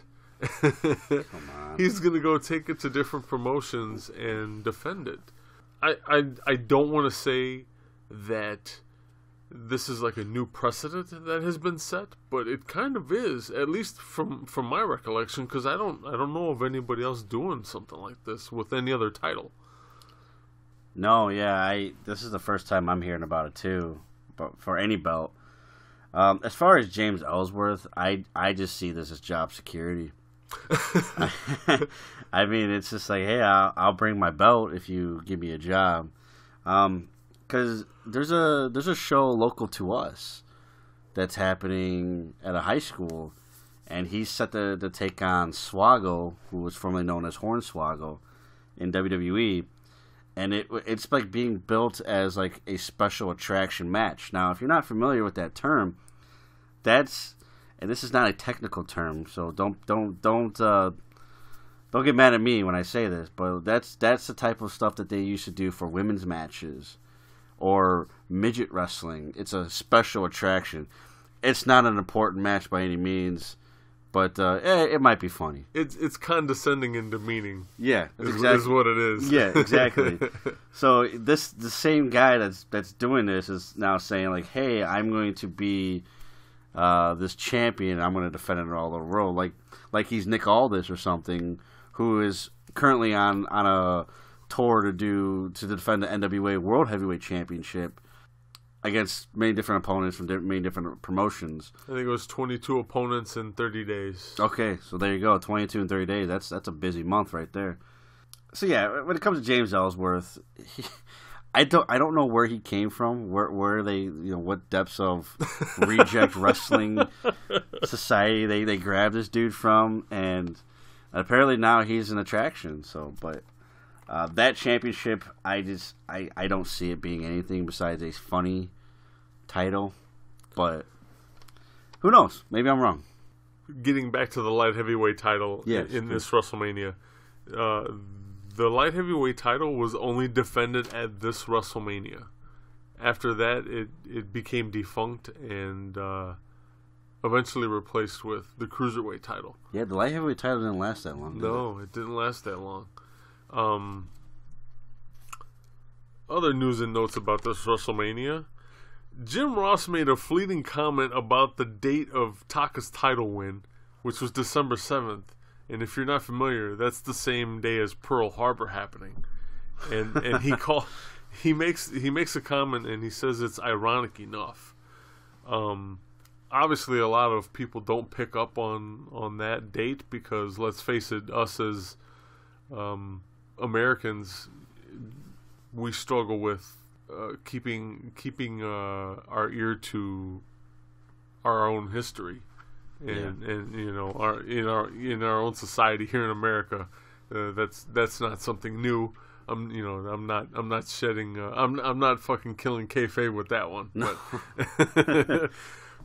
He's going to go take it to different promotions and defend it. I don't want to say that this is like a new precedent that has been set, but it kind of is, at least from my recollection, because I don't know of anybody else doing something like this with any other title. No, yeah, this is the first time I'm hearing about it too, but for any belt. As far as James Ellsworth, I just see this as job security. I mean, it's just like, hey, I'll bring my belt if you give me a job. Because there's a show local to us that's happening at a high school, and he's set to take on Swaggo, who was formerly known as Hornswoggle in WWE, and it's like being built as like a special attraction match. Now, if you're not familiar with that term, and this is not a technical term, so don't get mad at me when I say this, but that's the type of stuff that they used to do for women's matches or midget wrestling. It's a special attraction. It's not an important match by any means, but it might be funny. It's condescending and demeaning. Yeah, is what it is. Yeah, exactly. So the same guy that's doing this is now saying like, hey, I'm going to be this champion. I'm going to defend it all over the world, like he's Nick Aldis or something, who is currently on a tour to defend the NWA World Heavyweight Championship against many different opponents from many different promotions. I think it was 22 opponents in 30 days. Okay, so there you go, 22 in 30 days. That's a busy month right there. So yeah, when it comes to James Ellsworth, I don't know where he came from, where they, what depths of reject wrestling society they grabbed this dude from, and apparently now he's an attraction. So, but that championship, I don't see it being anything besides a funny title. But who knows? Maybe I'm wrong. Getting back to the light heavyweight title in this WrestleMania, the light heavyweight title was only defended at this WrestleMania. After that, it became defunct and eventually replaced with the cruiserweight title. Yeah, the light heavyweight title didn't last that long. No, it didn't last that long. Other news and notes about this WrestleMania. Jim Ross made a fleeting comment about the date of Taka's title win, which was December 7th. And if you're not familiar, that's the same day as Pearl Harbor happening. And he makes a comment and he says it's ironic enough. Obviously a lot of people don't pick up on that date because, let's face it, us as Americans, we struggle with keeping our ear to our own history, and in our own society here in America, that's not something new. I'm not shedding. I'm not fucking killing kayfabe with that one. No.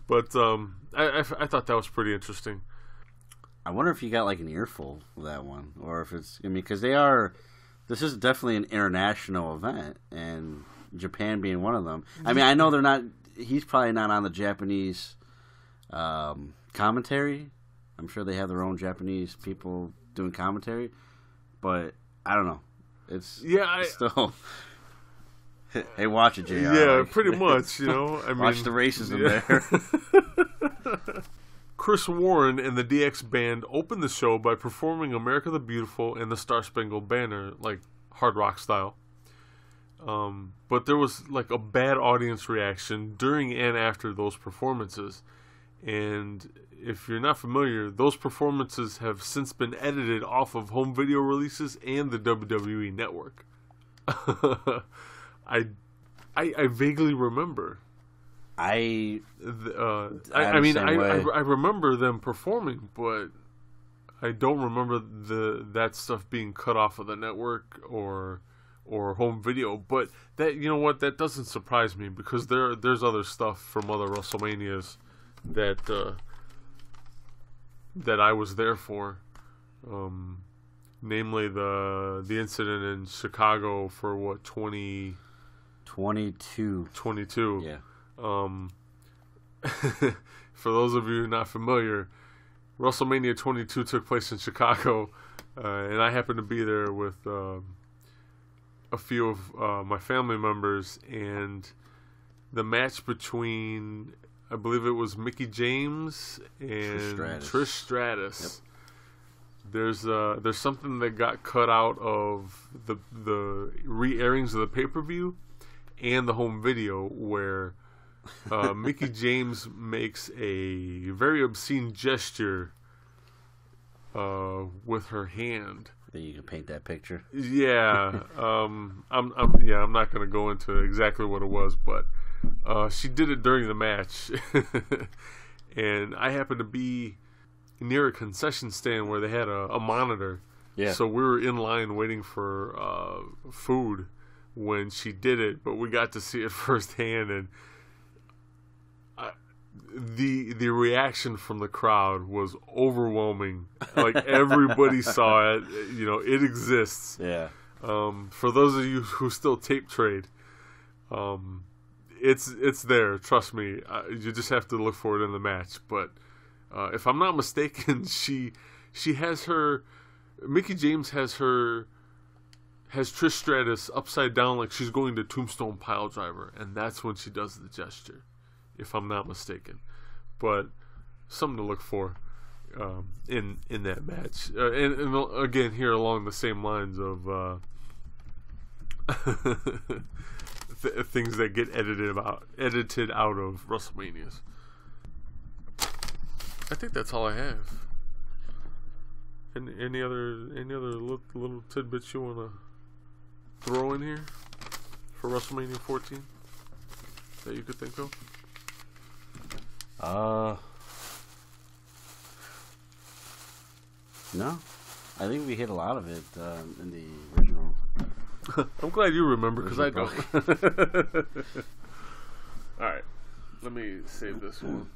But I thought that was pretty interesting. I wonder if you got like an earful of that one, or if it's. I mean, because this is definitely an international event, and Japan being one of them. I mean, I know they're not. He's probably not on the Japanese commentary. I'm sure they have their own Japanese people doing commentary, but I don't know. It's still. Hey, watch it, JR. Yeah, pretty much. I mean, watch the racism there. Chris Warren and the DX Band opened the show by performing America the Beautiful and the Star Spangled Banner, like hard rock style. But there was like a bad audience reaction during and after those performances. And if you're not familiar, those performances have since been edited off of home video releases and the WWE Network. I vaguely remember. I remember them performing, but I don't remember that stuff being cut off of the network or home video. But that doesn't surprise me, because there's other stuff from other WrestleManias that I was there for. namely the incident in Chicago for what 22. Yeah. For those of you not familiar, WrestleMania 22 took place in Chicago, and I happened to be there with a few of my family members, and the match between, I believe it was Mickie James and Trish Stratus. Yep. There's something that got cut out of the re-airings of the pay-per-view and the home video where Mickie James makes a very obscene gesture with her hand. Then you can paint that picture. Yeah, I'm not going to go into exactly what it was, but she did it during the match, and I happened to be near a concession stand where they had a monitor. Yeah. So we were in line waiting for food when she did it, but we got to see it firsthand, and the reaction from the crowd was overwhelming. Like, everybody saw it. You know, it exists. Yeah. For those of you who still tape trade, it's there. Trust me. You just have to look for it in the match. But if I'm not mistaken, she has her. Mickie James has Trish Stratus upside down like she's going to Tombstone Piledriver, and that's when she does the gesture, if I'm not mistaken. But something to look for in that match, and again here along the same lines of things that get edited out of WrestleManias. I think that's all I have. Any other little tidbits you want to throw in here for WrestleMania 14 that you could think of? No, I think we hit a lot of it in the original. I'm glad you remember, because I don't. All right, let me save this one.